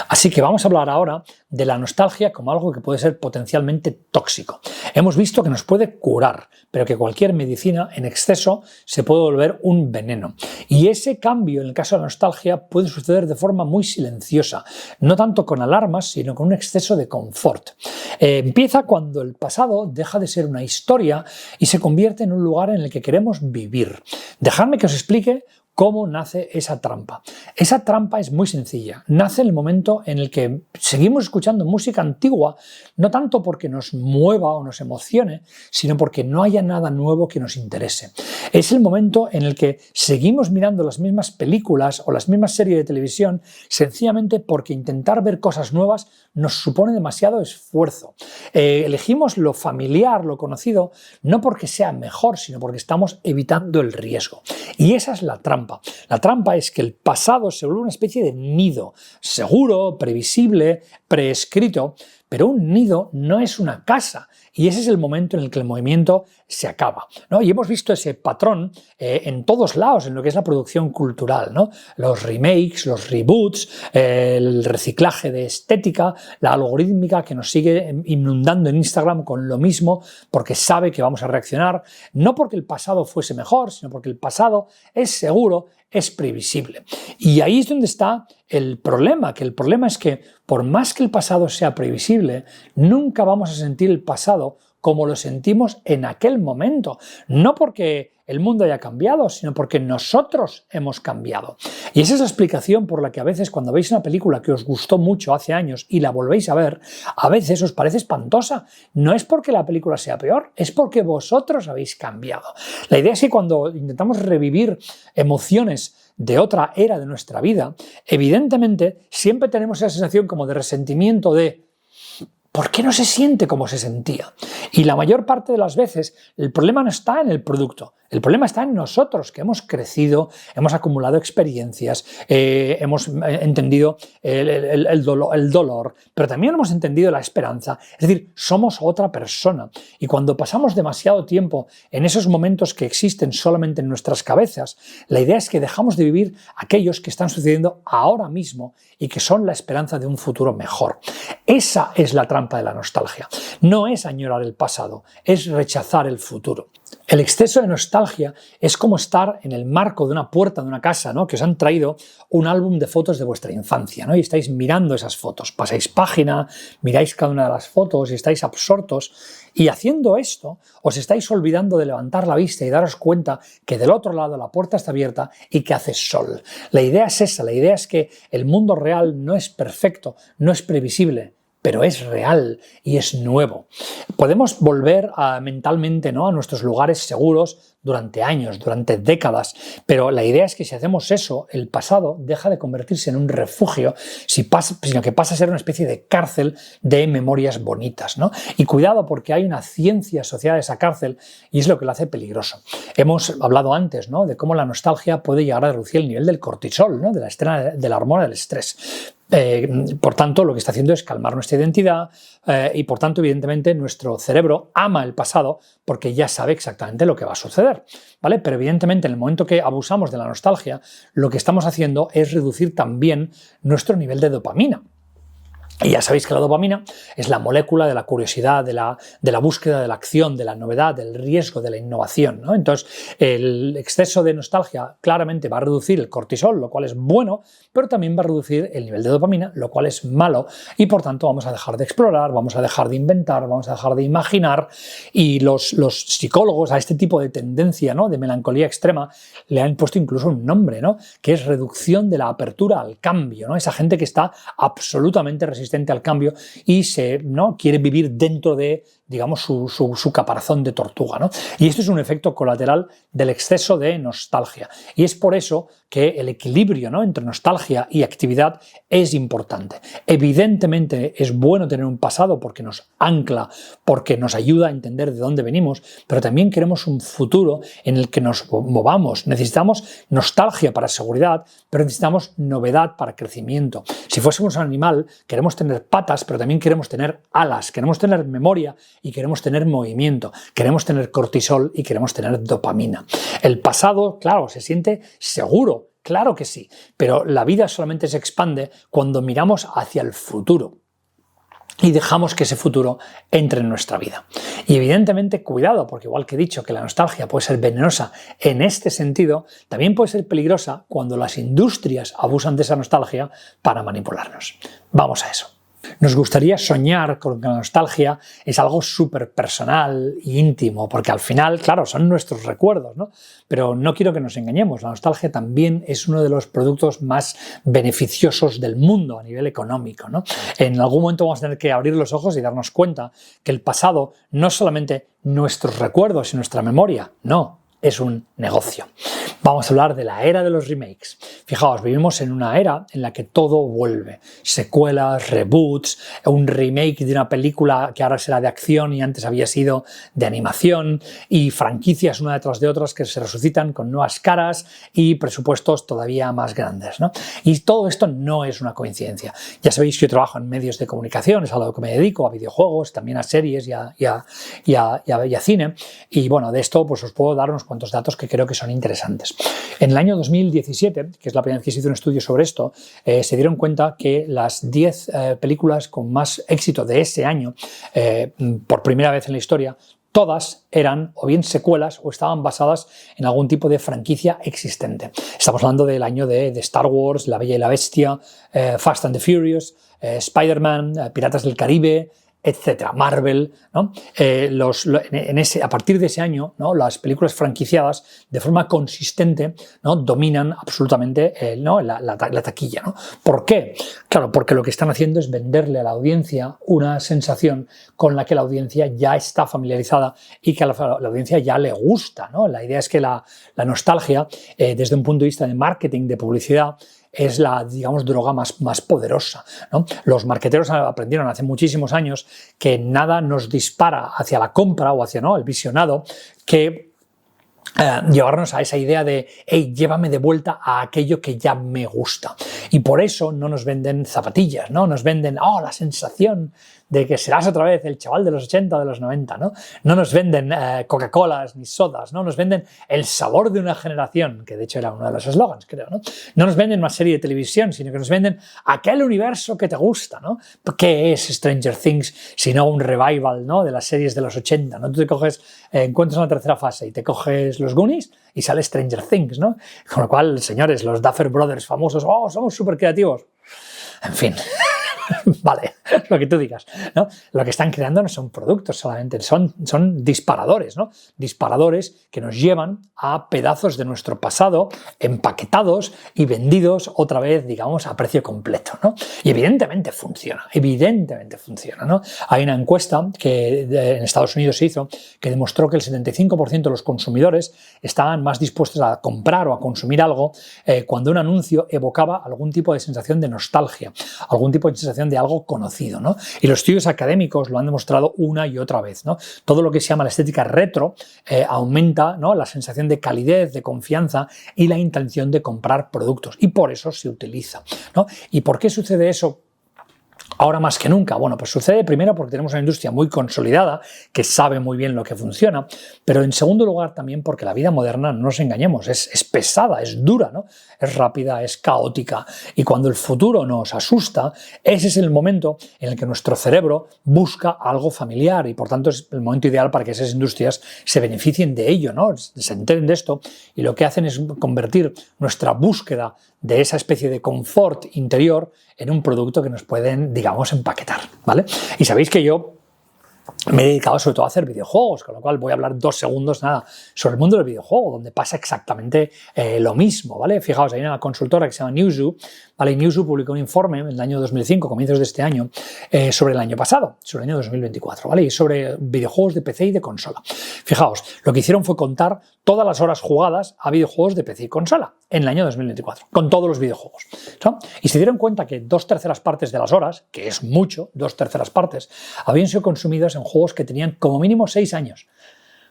Así que vamos a hablar ahora de la nostalgia como algo que puede ser potencialmente tóxico. Hemos visto que nos puede curar, pero que cualquier medicina en exceso se puede volver un veneno. Y ese cambio en el caso de la nostalgia puede suceder de forma muy silenciosa, no tanto con alarmas, sino con un exceso de confort. Empieza cuando el pasado deja de ser una historia y se convierte en un lugar en el que queremos vivir. Dejadme que os explique ¿cómo nace esa trampa? Esa trampa es muy sencilla. Nace en el momento en el que seguimos escuchando música antigua, no tanto porque nos mueva o nos emocione, sino porque no haya nada nuevo que nos interese. Es el momento en el que seguimos mirando las mismas películas o las mismas series de televisión sencillamente porque intentar ver cosas nuevas nos supone demasiado esfuerzo. Elegimos lo familiar, lo conocido, no porque sea mejor, sino porque estamos evitando el riesgo. Y esa es la trampa. La trampa es que el pasado se vuelve una especie de nido, seguro, previsible, preescrito, pero un nido no es una casa y ese es el momento en el que el movimiento se acaba, ¿no? Y hemos visto ese patrón en todos lados en lo que es la producción cultural, ¿no? Los remakes, los reboots, el reciclaje de estética, la algorítmica que nos sigue inundando en Instagram con lo mismo porque sabe que vamos a reaccionar, no porque el pasado fuese mejor, sino porque el pasado es seguro, es previsible. Y ahí es donde está el problema, que el problema es que por más que el pasado sea previsible, nunca vamos a sentir el pasado como lo sentimos en aquel momento, no porque el mundo haya cambiado, sino porque nosotros hemos cambiado. Y esa es la explicación por la que a veces cuando veis una película que os gustó mucho hace años y la volvéis a ver, a veces os parece espantosa. No es porque la película sea peor, es porque vosotros habéis cambiado. La idea es que cuando intentamos revivir emociones de otra era de nuestra vida, evidentemente siempre tenemos esa sensación como de resentimiento de ¿por qué no se siente como se sentía? Y la mayor parte de las veces el problema no está en el producto, el problema está en nosotros, que hemos crecido, hemos acumulado experiencias, hemos entendido el dolor, pero también hemos entendido la esperanza. Es decir, somos otra persona. Y cuando pasamos demasiado tiempo en esos momentos que existen solamente en nuestras cabezas, la idea es que dejamos de vivir aquellos que están sucediendo ahora mismo y que son la esperanza de un futuro mejor. Esa es la trampa trampa de la nostalgia. No es añorar el pasado, es rechazar el futuro. El exceso de nostalgia es como estar en el marco de una puerta de una casa, ¿no? Que os han traído un álbum de fotos de vuestra infancia, ¿no? Y estáis mirando esas fotos, pasáis página, miráis cada una de las fotos y estáis absortos, y haciendo esto os estáis olvidando de levantar la vista y daros cuenta que del otro lado la puerta está abierta y que hace sol. La idea es esa, la idea es que el mundo real no es perfecto, no es previsible, pero es real y es nuevo. Podemos volver mentalmente, ¿no?, a nuestros lugares seguros durante años, durante décadas, pero la idea es que si hacemos eso, el pasado deja de convertirse en un refugio, sino que pasa a ser una especie de cárcel de memorias bonitas, ¿no? Y cuidado, porque hay una ciencia asociada a esa cárcel y es lo que lo hace peligroso. Hemos hablado antes, ¿no?, de cómo la nostalgia puede llegar a reducir el nivel del cortisol, ¿no?, de la hormona del estrés. Por tanto, lo que está haciendo es calmar nuestra identidad y, por tanto, evidentemente, nuestro cerebro ama el pasado porque ya sabe exactamente lo que va a suceder, ¿vale? Pero, evidentemente, en el momento que abusamos de la nostalgia, lo que estamos haciendo es reducir también nuestro nivel de dopamina. Y ya sabéis que la dopamina es la molécula de la curiosidad, de la búsqueda de la acción, de la novedad, del riesgo, de la innovación, ¿no? Entonces, el exceso de nostalgia claramente va a reducir el cortisol, lo cual es bueno, pero también va a reducir el nivel de dopamina, lo cual es malo, y por tanto vamos a dejar de explorar, vamos a dejar de inventar, vamos a dejar de imaginar, y los psicólogos a este tipo de tendencia, ¿no?, de melancolía extrema le han puesto incluso un nombre, ¿no?, que es reducción de la apertura al cambio, ¿no? Esa gente que está absolutamente resistente al cambio y ¿no?, quiere vivir dentro de, digamos, su caparazón de tortuga, ¿no? Y esto es un efecto colateral del exceso de nostalgia. Y es por eso que el equilibrio, ¿no?, entre nostalgia y actividad es importante. Evidentemente es bueno tener un pasado porque nos ancla, porque nos ayuda a entender de dónde venimos, pero también queremos un futuro en el que nos movamos. Necesitamos nostalgia para seguridad, pero necesitamos novedad para crecimiento. Si fuésemos un animal, queremos tener patas, pero también queremos tener alas, queremos tener memoria y queremos tener movimiento, queremos tener cortisol y queremos tener dopamina. El pasado, claro, se siente seguro, claro que sí, pero la vida solamente se expande cuando miramos hacia el futuro y dejamos que ese futuro entre en nuestra vida. Y evidentemente, cuidado, porque igual que he dicho que la nostalgia puede ser venenosa en este sentido, también puede ser peligrosa cuando las industrias abusan de esa nostalgia para manipularnos. Vamos a eso. Nos gustaría soñar con que la nostalgia es algo súper personal e íntimo, porque al final, claro, son nuestros recuerdos, ¿no? Pero no quiero que nos engañemos, la nostalgia también es uno de los productos más beneficiosos del mundo a nivel económico, ¿no? En algún momento vamos a tener que abrir los ojos y darnos cuenta que el pasado no es solamente nuestros recuerdos y nuestra memoria, no, es un negocio. Vamos a hablar de la era de los remakes. Fijaos, vivimos en una era en la que todo vuelve. Secuelas, reboots, un remake de una película que ahora será de acción y antes había sido de animación, y franquicias una detrás de otras que se resucitan con nuevas caras y presupuestos todavía más grandes, ¿no? Y todo esto no es una coincidencia. Ya sabéis que yo trabajo en medios de comunicación, es a lo que me dedico, a videojuegos, también a series y a cine. Y bueno, de esto pues os puedo dar unos cuantos datos que creo que son interesantes. En el año 2017, que es la primera vez que se hizo un estudio sobre esto, se dieron cuenta que las 10 películas con más éxito de ese año, por primera vez en la historia, todas eran o bien secuelas o estaban basadas en algún tipo de franquicia existente. Estamos hablando del año de Star Wars, La Bella y la Bestia, Fast and the Furious, Spider-Man, Piratas del Caribe, etcétera, Marvel, ¿no? A partir de ese año, ¿no?, las películas franquiciadas de forma consistente, ¿no?, dominan absolutamente la taquilla, ¿no? ¿Por qué? Claro, porque lo que están haciendo es venderle a la audiencia una sensación con la que la audiencia ya está familiarizada y que a la audiencia ya le gusta, ¿no? La idea es que la nostalgia, desde un punto de vista de marketing, de publicidad, es la, digamos, droga más poderosa, ¿no? Los marqueteros aprendieron hace muchísimos años que nada nos dispara hacia la compra o hacia, ¿no?, el visionado que llevarnos a esa idea de hey, llévame de vuelta a aquello que ya me gusta. Y por eso no nos venden zapatillas, ¿no? Nos venden la sensación de que serás otra vez el chaval de los 80 o de los 90, ¿no? No nos venden Coca-Colas ni sodas, ¿no? Nos venden el sabor de una generación, que de hecho era uno de los eslogans, creo, ¿no? No nos venden una serie de televisión, sino que nos venden aquel universo que te gusta, ¿no? ¿Qué es Stranger Things sino un revival, ¿no?, de las series de los 80, ¿no? Tú te coges, encuentras una tercera fase y te coges los Goonies y sale Stranger Things, ¿no? Con lo cual, señores, los Duffer Brothers famosos, ¡oh, somos súper creativos! En fin, vale, lo que tú digas, ¿no? Lo que están creando no son productos solamente, son disparadores, ¿no? Disparadores que nos llevan a pedazos de nuestro pasado empaquetados y vendidos otra vez, digamos, a precio completo, ¿no? Y evidentemente funciona, ¿no? Hay una encuesta que en Estados Unidos se hizo que demostró que el 75% de los consumidores estaban más dispuestos a comprar o a consumir algo cuando un anuncio evocaba algún tipo de sensación de nostalgia, algún tipo de sensación de algo conocido, ¿no? Y los estudios académicos lo han demostrado una y otra vez, ¿no? Todo lo que se llama la estética retro aumenta, ¿no?, la sensación de calidez, de confianza y la intención de comprar productos, y por eso se utiliza, ¿no? ¿Y por qué sucede eso ahora más que nunca? Bueno, pues sucede primero porque tenemos una industria muy consolidada que sabe muy bien lo que funciona, pero en segundo lugar también porque la vida moderna, no nos engañemos, es pesada, es dura, ¿no? Es rápida, es caótica, y cuando el futuro nos asusta, ese es el momento en el que nuestro cerebro busca algo familiar, y por tanto es el momento ideal para que esas industrias se beneficien de ello, ¿no? Se enteren de esto, y lo que hacen es convertir nuestra búsqueda de esa especie de confort interior en un producto que nos pueden, digamos, empaquetar, ¿vale? Y sabéis que yo me he dedicado sobre todo a hacer videojuegos, con lo cual voy a hablar 2 segundos nada sobre el mundo del videojuego, donde pasa exactamente lo mismo, ¿vale? Fijaos, hay una consultora que se llama Newzoo, ¿vale? Newzoo publicó un informe en el año 2005, comienzos de este año, sobre el año pasado, sobre el año 2024, ¿vale? Y sobre videojuegos de PC y de consola. Fijaos, lo que hicieron fue contar todas las horas jugadas a videojuegos de PC y consola en el año 2024, con todos los videojuegos, ¿no? Y se dieron cuenta que 2/3 partes de las horas, que es mucho, 2/3 partes, habían sido consumidas en juegos que tenían como mínimo 6 años.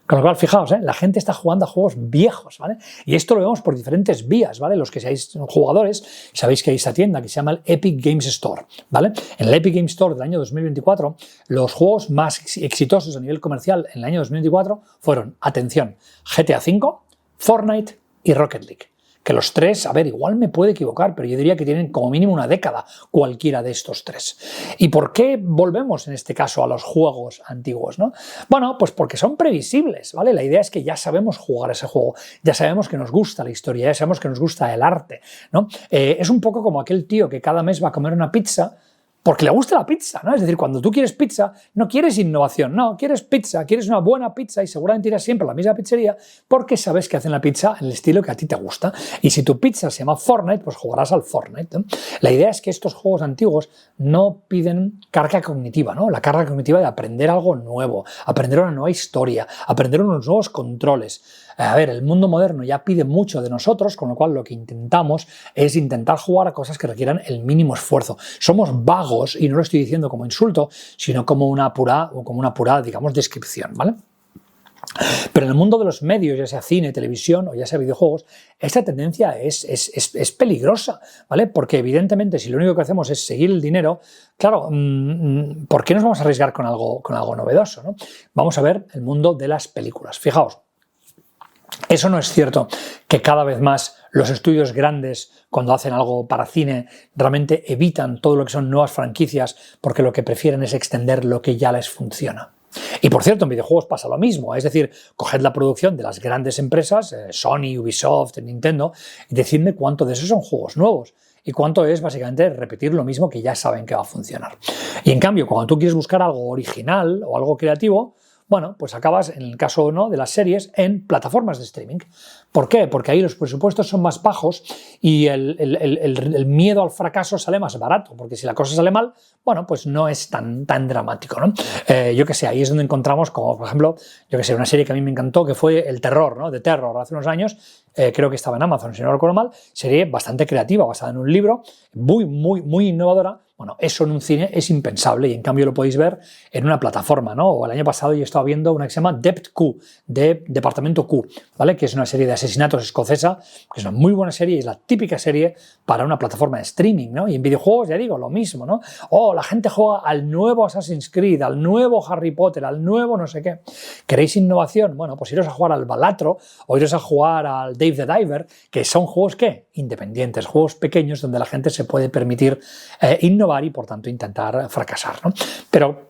Con lo cual, fijaos, la gente está jugando a juegos viejos, ¿vale? Y esto lo vemos por diferentes vías, ¿vale? Los que seáis jugadores, sabéis que hay esta tienda que se llama el Epic Games Store, ¿vale? En el Epic Games Store del año 2024, los juegos más exitosos a nivel comercial en el año 2024 fueron, atención, GTA V, Fortnite y Rocket League. Que los tres, a ver, igual me puedo equivocar, pero yo diría que tienen como mínimo una década cualquiera de estos tres. ¿Y por qué volvemos en este caso a los juegos antiguos, ¿no? Bueno, pues porque son previsibles, ¿vale? La idea es que ya sabemos jugar ese juego, ya sabemos que nos gusta la historia, ya sabemos que nos gusta el arte, ¿no? Es un poco como aquel tío que cada mes va a comer una pizza porque le gusta la pizza, ¿no? Es decir, cuando tú quieres pizza, no quieres innovación, no, quieres pizza, quieres una buena pizza y seguramente irás siempre a la misma pizzería porque sabes que hacen la pizza en el estilo que a ti te gusta. Y si tu pizza se llama Fortnite, pues jugarás al Fortnite, ¿no? La idea es que estos juegos antiguos no piden carga cognitiva, ¿no? La carga cognitiva de aprender algo nuevo, aprender una nueva historia, aprender unos nuevos controles. A ver, el mundo moderno ya pide mucho de nosotros, con lo cual lo que intentamos es intentar jugar a cosas que requieran el mínimo esfuerzo. Somos vagos, y no lo estoy diciendo como insulto, sino como una pura, digamos, descripción, ¿vale? Pero en el mundo de los medios, ya sea cine, televisión o ya sea videojuegos, esta tendencia es peligrosa, ¿vale? Porque evidentemente si lo único que hacemos es seguir el dinero, claro, ¿por qué nos vamos a arriesgar con algo novedoso, ¿no? Vamos a ver el mundo de las películas. Fijaos, eso no es cierto que cada vez más los estudios grandes, cuando hacen algo para cine, realmente evitan todo lo que son nuevas franquicias porque lo que prefieren es extender lo que ya les funciona. Y por cierto, en videojuegos pasa lo mismo, es decir, coged la producción de las grandes empresas, Sony, Ubisoft, Nintendo, y decidme cuánto de esos son juegos nuevos y cuánto es básicamente repetir lo mismo que ya saben que va a funcionar. Y en cambio, cuando tú quieres buscar algo original o algo creativo, bueno, pues acabas, en el caso no de las series, en plataformas de streaming. ¿Por qué? Porque ahí los presupuestos son más bajos y el miedo al fracaso sale más barato, porque si la cosa sale mal, bueno, pues no es tan dramático, ¿no? Yo qué sé, ahí es donde encontramos, como por ejemplo, yo qué sé, una serie que a mí me encantó, que fue El Terror, ¿no? The Terror, hace unos años, creo que estaba en Amazon, si no recuerdo mal, serie bastante creativa, basada en un libro, muy innovadora, Bueno, eso en un cine es impensable y en cambio lo podéis ver en una plataforma, ¿no? O el año pasado yo estaba viendo una que se llama Dept Q, de Departamento Q, ¿vale? Que es una serie de asesinatos escocesa, que es una muy buena serie y es la típica serie para una plataforma de streaming, ¿no? Y en videojuegos, ya digo, lo mismo, ¿no? La gente juega al nuevo Assassin's Creed, al nuevo Harry Potter, al nuevo no sé qué. ¿Queréis innovación? Bueno, pues iros a jugar al Balatro o iros a jugar al Dave the Diver, que son juegos, ¿qué? Independientes, juegos pequeños donde la gente se puede permitir innovar y por tanto intentar fracasar, ¿no? Pero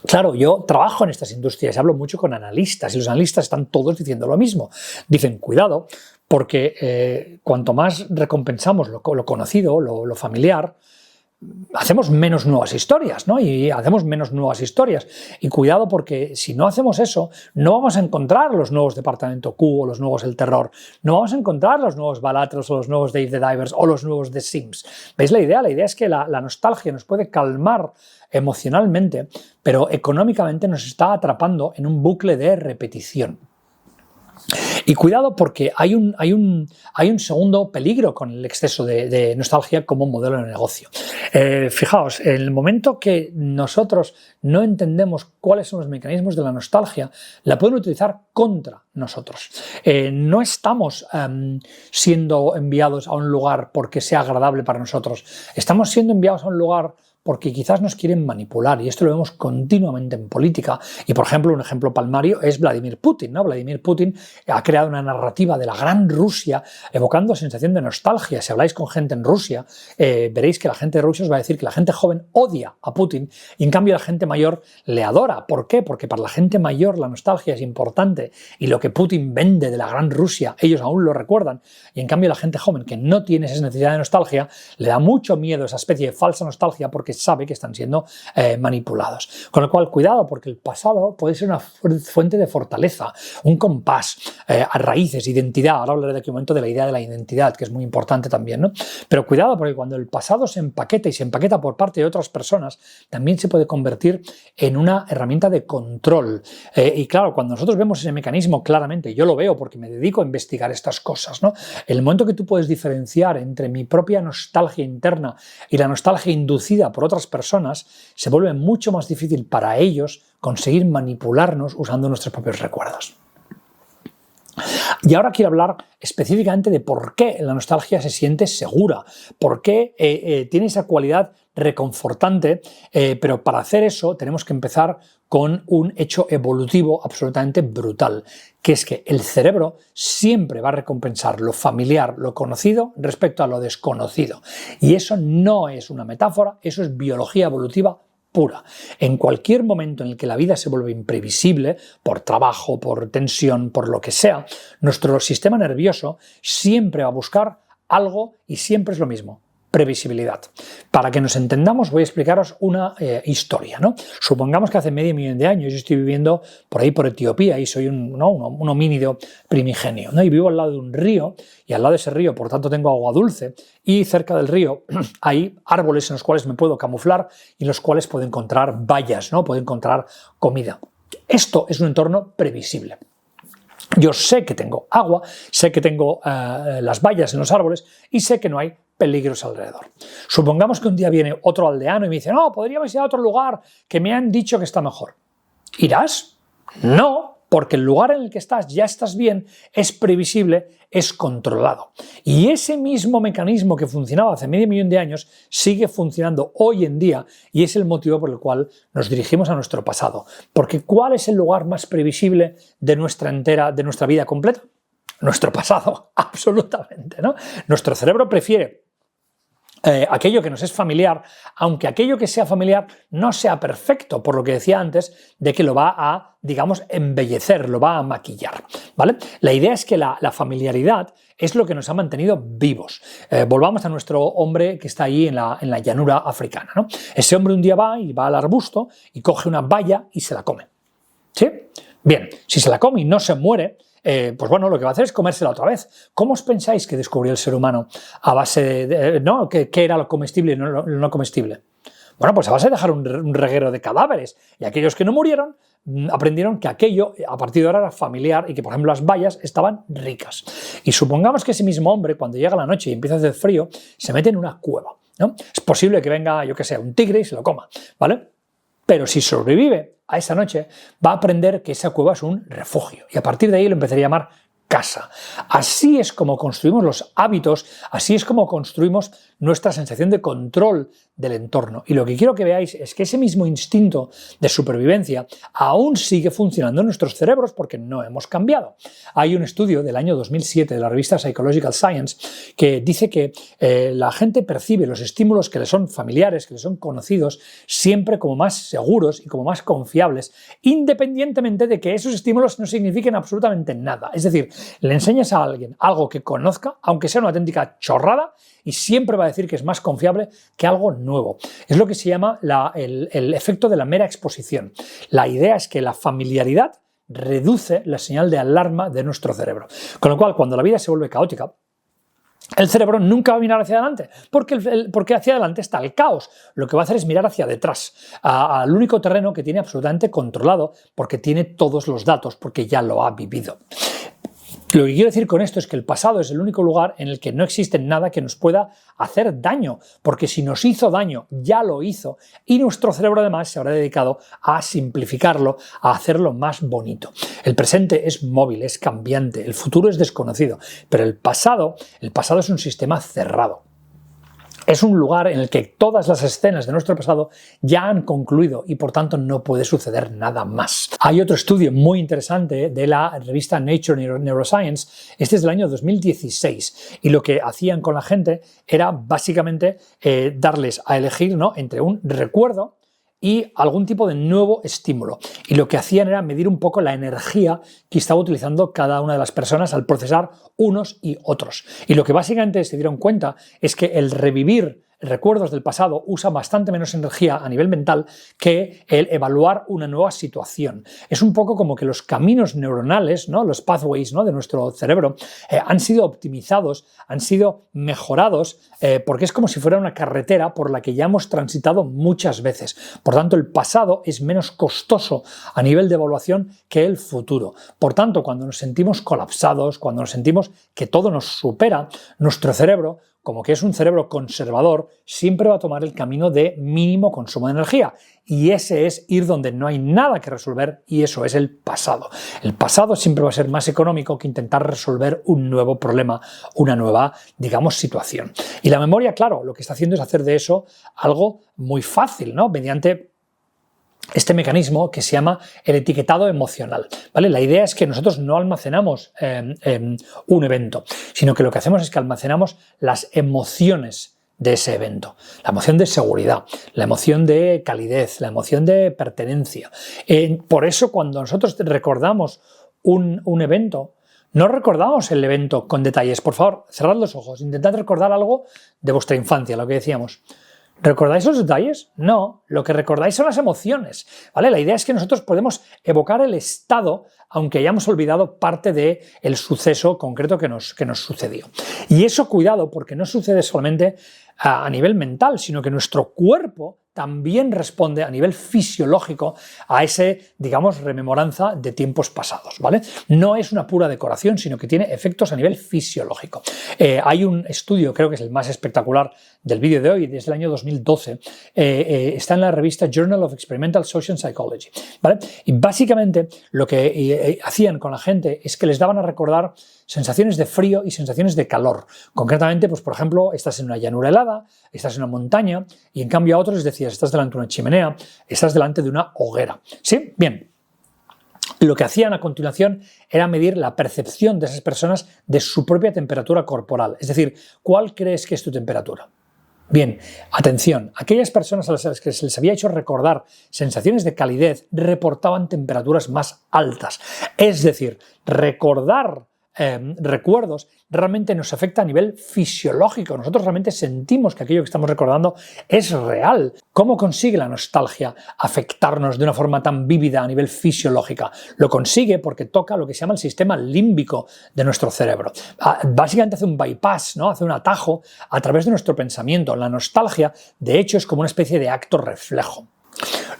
claro, yo trabajo en estas industrias y hablo mucho con analistas y los analistas están todos diciendo lo mismo. Dicen, cuidado, porque cuanto más recompensamos lo conocido, lo familiar, hacemos menos nuevas historias, ¿no? Y hacemos menos nuevas historias. Y cuidado porque si no hacemos eso, no vamos a encontrar los nuevos Departamento Q o los nuevos El Terror. No vamos a encontrar los nuevos Balatros o los nuevos Dave the Divers o los nuevos The Sims. ¿Veis la idea? La idea es que la nostalgia nos puede calmar emocionalmente, pero económicamente nos está atrapando en un bucle de repetición. Y cuidado porque hay un segundo peligro con el exceso de nostalgia como modelo de negocio. Fijaos, en el momento que nosotros no entendemos cuáles son los mecanismos de la nostalgia, la pueden utilizar contra nosotros. No estamos siendo enviados a un lugar porque sea agradable para nosotros. Estamos siendo enviados a un lugar porque quizás nos quieren manipular y esto lo vemos continuamente en política y por ejemplo un ejemplo palmario es Vladimir Putin, ¿no? Vladimir Putin ha creado una narrativa de la gran Rusia evocando sensación de nostalgia. Si habláis con gente en Rusia veréis que la gente de Rusia os va a decir que la gente joven odia a Putin y en cambio la gente mayor le adora. ¿Por qué? Porque para la gente mayor la nostalgia es importante y lo que Putin vende de la gran Rusia ellos aún lo recuerdan y en cambio la gente joven que no tiene esa necesidad de nostalgia le da mucho miedo esa especie de falsa nostalgia porque sabe que están siendo manipulados. Con lo cual, cuidado, porque el pasado puede ser una fuente de fortaleza, un compás, a raíces, identidad. Ahora hablaré de aquí un momento de la idea de la identidad, que es muy importante también, ¿no? Pero cuidado, porque cuando el pasado se empaqueta y se empaqueta por parte de otras personas, también se puede convertir en una herramienta de control. Y claro, cuando nosotros vemos ese mecanismo claramente, yo lo veo porque me dedico a investigar estas cosas, ¿no? El momento que tú puedes diferenciar entre mi propia nostalgia interna y la nostalgia inducida por otras personas, se vuelve mucho más difícil para ellos conseguir manipularnos usando nuestros propios recuerdos. Y ahora quiero hablar específicamente de por qué la nostalgia se siente segura, por qué tiene esa cualidad reconfortante, pero para hacer eso tenemos que empezar con un hecho evolutivo absolutamente brutal, que es que el cerebro siempre va a recompensar lo familiar, lo conocido, respecto a lo desconocido. Y eso no es una metáfora, eso es biología evolutiva pura. En cualquier momento en el que la vida se vuelve imprevisible, por trabajo, por tensión, por lo que sea, nuestro sistema nervioso siempre va a buscar algo y siempre es lo mismo. Previsibilidad. Para que nos entendamos voy a explicaros una historia, ¿no? Supongamos que hace medio millón de años yo estoy viviendo por ahí por Etiopía y soy un homínido primigenio, ¿no? Y vivo al lado de un río y al lado de ese río por tanto tengo agua dulce y cerca del río hay árboles en los cuales me puedo camuflar y en los cuales puedo encontrar bayas, ¿no? Puedo encontrar comida. Esto es un entorno previsible. Yo sé que tengo agua, sé que tengo las bayas en los árboles y sé que no hay peligros alrededor. Supongamos que un día viene otro aldeano y me dice, no, podríamos ir a otro lugar que me han dicho que está mejor. ¿Irás? No, porque el lugar en el que estás, ya estás bien, es previsible, es controlado. Y ese mismo mecanismo que funcionaba hace medio millón de años sigue funcionando hoy en día y es el motivo por el cual nos dirigimos a nuestro pasado. Porque ¿cuál es el lugar más previsible de nuestra vida completa? Nuestro pasado, absolutamente, ¿no? Nuestro cerebro prefiere aquello que nos es familiar, aunque aquello que sea familiar no sea perfecto, por lo que decía antes, de que lo va a, digamos, embellecer, lo va a maquillar, ¿vale? La idea es que la familiaridad es lo que nos ha mantenido vivos. Volvamos a nuestro hombre que está ahí en la llanura africana, ¿no? Ese hombre un día va al arbusto y coge una baya y se la come, ¿sí? Bien, si se la come y no se muere, pues bueno, lo que va a hacer es comérsela otra vez. ¿Cómo os pensáis que descubrió el ser humano a base de qué era lo comestible y lo no comestible? Bueno, pues a base de dejar un reguero de cadáveres. Y aquellos que no murieron aprendieron que aquello a partir de ahora era familiar y que, por ejemplo, las bayas estaban ricas. Y supongamos que ese mismo hombre, cuando llega la noche y empieza a hacer frío, se mete en una cueva. ¿no? Es posible que venga, yo qué sé, un tigre y se lo coma, ¿vale? Pero si sobrevive a esa noche, va a aprender que esa cueva es un refugio y a partir de ahí lo empezaría a llamar casa. Así es como construimos los hábitos, así es como construimos nuestra sensación de control del entorno. Y lo que quiero que veáis es que ese mismo instinto de supervivencia aún sigue funcionando en nuestros cerebros porque no hemos cambiado. Hay un estudio del año 2007 de la revista Psychological Science que dice que la gente percibe los estímulos que le son familiares, que le son conocidos, siempre como más seguros y como más confiables, independientemente de que esos estímulos no signifiquen absolutamente nada. Es decir, le enseñas a alguien algo que conozca, aunque sea una auténtica chorrada, y siempre va a decir que es más confiable que algo nuevo. Es lo que se llama el efecto de la mera exposición. La idea es que la familiaridad reduce la señal de alarma de nuestro cerebro. Con lo cual, cuando la vida se vuelve caótica, el cerebro nunca va a mirar hacia adelante, porque hacia adelante está el caos. Lo que va a hacer es mirar hacia detrás, al único terreno que tiene absolutamente controlado, porque tiene todos los datos, porque ya lo ha vivido. Lo que quiero decir con esto es que el pasado es el único lugar en el que no existe nada que nos pueda hacer daño, porque si nos hizo daño, ya lo hizo, y nuestro cerebro además se habrá dedicado a simplificarlo, a hacerlo más bonito. El presente es móvil, es cambiante, el futuro es desconocido, pero el pasado es un sistema cerrado. Es un lugar en el que todas las escenas de nuestro pasado ya han concluido y por tanto no puede suceder nada más. Hay otro estudio muy interesante de la revista Nature Neuroscience, este es del año 2016 y lo que hacían con la gente era básicamente darles a elegir, ¿no?, entre un recuerdo y algún tipo de nuevo estímulo. Y lo que hacían era medir un poco la energía que estaba utilizando cada una de las personas al procesar unos y otros. Y lo que básicamente se dieron cuenta es que el revivir recuerdos del pasado usa bastante menos energía a nivel mental que el evaluar una nueva situación. Es un poco como que los caminos neuronales, ¿no?, los pathways, ¿no?, de nuestro cerebro han sido optimizados, han sido mejorados, porque es como si fuera una carretera por la que ya hemos transitado muchas veces. Por tanto, el pasado es menos costoso a nivel de evaluación que el futuro. Por tanto, cuando nos sentimos colapsados, cuando nos sentimos que todo nos supera, nuestro cerebro, como que es un cerebro conservador, siempre va a tomar el camino de mínimo consumo de energía. Y ese es ir donde no hay nada que resolver y eso es el pasado. El pasado siempre va a ser más económico que intentar resolver un nuevo problema, una nueva, digamos, situación. Y la memoria, claro, lo que está haciendo es hacer de eso algo muy fácil, ¿no?, mediante este mecanismo que se llama el etiquetado emocional, ¿vale? La idea es que nosotros no almacenamos un evento, sino que lo que hacemos es que almacenamos las emociones de ese evento. La emoción de seguridad, la emoción de calidez, la emoción de pertenencia. Por eso cuando nosotros recordamos un evento, no recordamos el evento con detalles. Por favor, cerrad los ojos, intentad recordar algo de vuestra infancia, lo que decíamos. ¿Recordáis los detalles? No, lo que recordáis son las emociones, ¿vale? La idea es que nosotros podemos evocar el estado aunque hayamos olvidado parte del suceso concreto que nos sucedió. Y eso, cuidado, porque no sucede solamente a nivel mental, sino que nuestro cuerpo también responde a nivel fisiológico a ese, digamos, rememoranza de tiempos pasados, ¿vale? No es una pura decoración, sino que tiene efectos a nivel fisiológico. Hay un estudio, creo que es el más espectacular del vídeo de hoy, desde el año 2012, está en la revista Journal of Experimental Social Psychology, ¿vale? Y básicamente lo que hacían con la gente es que les daban a recordar sensaciones de frío y sensaciones de calor. Concretamente, pues por ejemplo, estás en una llanura helada, estás en una montaña y en cambio a otros les decías, estás delante de una chimenea, estás delante de una hoguera. ¿Sí? Bien. Lo que hacían a continuación era medir la percepción de esas personas de su propia temperatura corporal. Es decir, ¿cuál crees que es tu temperatura? Bien, atención, aquellas personas a las que se les había hecho recordar sensaciones de calidez reportaban temperaturas más altas. Es decir, recordar recuerdos realmente nos afecta a nivel fisiológico. Nosotros realmente sentimos que aquello que estamos recordando es real. ¿Cómo consigue la nostalgia afectarnos de una forma tan vívida a nivel fisiológica? Lo consigue porque toca lo que se llama el sistema límbico de nuestro cerebro. Básicamente hace un bypass, ¿no? Hace un atajo a través de nuestro pensamiento. La nostalgia, de hecho, es como una especie de acto reflejo.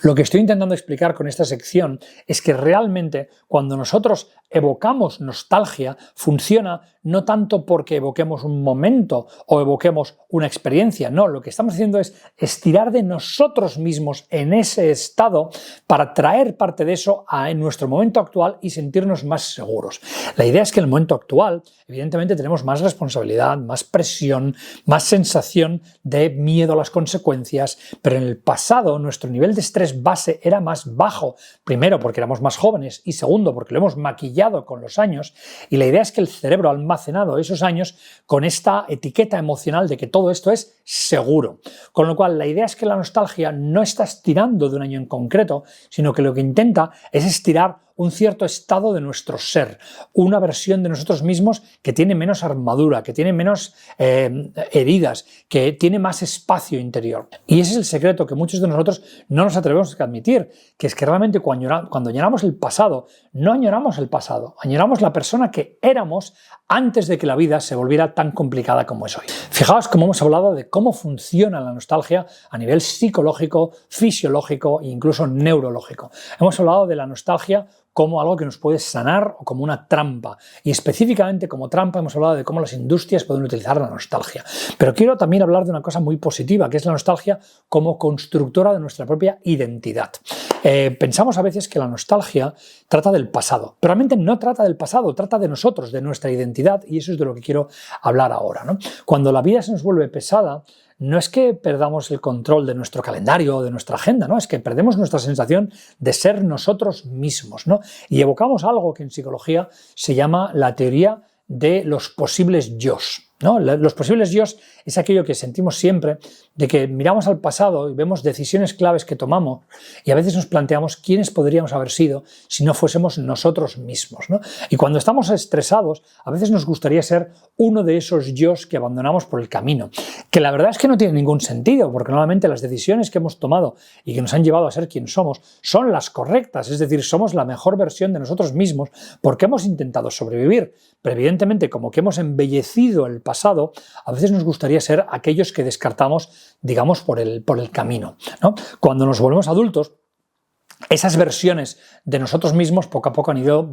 Lo que estoy intentando explicar con esta sección es que realmente cuando nosotros evocamos nostalgia funciona no tanto porque evoquemos un momento o evoquemos una experiencia, no, lo que estamos haciendo es estirar de nosotros mismos en ese estado para traer parte de eso en nuestro momento actual y sentirnos más seguros. La idea es que en el momento actual, evidentemente, tenemos más responsabilidad, más presión, más sensación de miedo a las consecuencias, pero en el pasado nuestro nivel de estrés base era más bajo, primero porque éramos más jóvenes y segundo porque lo hemos maquillado con los años, y la idea es que el cerebro ha almacenado esos años con esta etiqueta emocional de que todo esto es seguro. Con lo cual, la idea es que la nostalgia no está estirando de un año en concreto, sino que lo que intenta es estirar un cierto estado de nuestro ser, una versión de nosotros mismos que tiene menos armadura, que tiene menos heridas, que tiene más espacio interior. Y ese es el secreto que muchos de nosotros no nos atrevemos a admitir, que es que realmente cuando añoramos el pasado, no añoramos el pasado, añoramos la persona que éramos antes de que la vida se volviera tan complicada como es hoy. Fijaos cómo hemos hablado de cómo funciona la nostalgia a nivel psicológico, fisiológico e incluso neurológico. Hemos hablado de la nostalgia como algo que nos puede sanar o como una trampa. Y específicamente como trampa hemos hablado de cómo las industrias pueden utilizar la nostalgia. Pero quiero también hablar de una cosa muy positiva, que es la nostalgia como constructora de nuestra propia identidad. Pensamos a veces que la nostalgia trata del pasado, pero realmente no trata del pasado, trata de nosotros, de nuestra identidad, y eso es de lo que quiero hablar ahora, ¿no? Cuando la vida se nos vuelve pesada, no es que perdamos el control de nuestro calendario o de nuestra agenda, ¿no? Es que perdemos nuestra sensación de ser nosotros mismos, ¿no? Y evocamos algo que en psicología se llama la teoría de los posibles yos, ¿no? Los posibles yos es aquello que sentimos siempre, de que miramos al pasado y vemos decisiones claves que tomamos y a veces nos planteamos quiénes podríamos haber sido si no fuésemos nosotros mismos, ¿no? Y cuando estamos estresados, a veces nos gustaría ser uno de esos yos que abandonamos por el camino, que la verdad es que no tiene ningún sentido, porque normalmente las decisiones que hemos tomado y que nos han llevado a ser quien somos son las correctas, es decir, somos la mejor versión de nosotros mismos porque hemos intentado sobrevivir, pero evidentemente como que hemos embellecido el pasado, a veces nos gustaría ser aquellos que descartamos, digamos, por el camino, ¿no? Cuando nos volvemos adultos, esas versiones de nosotros mismos poco a poco han ido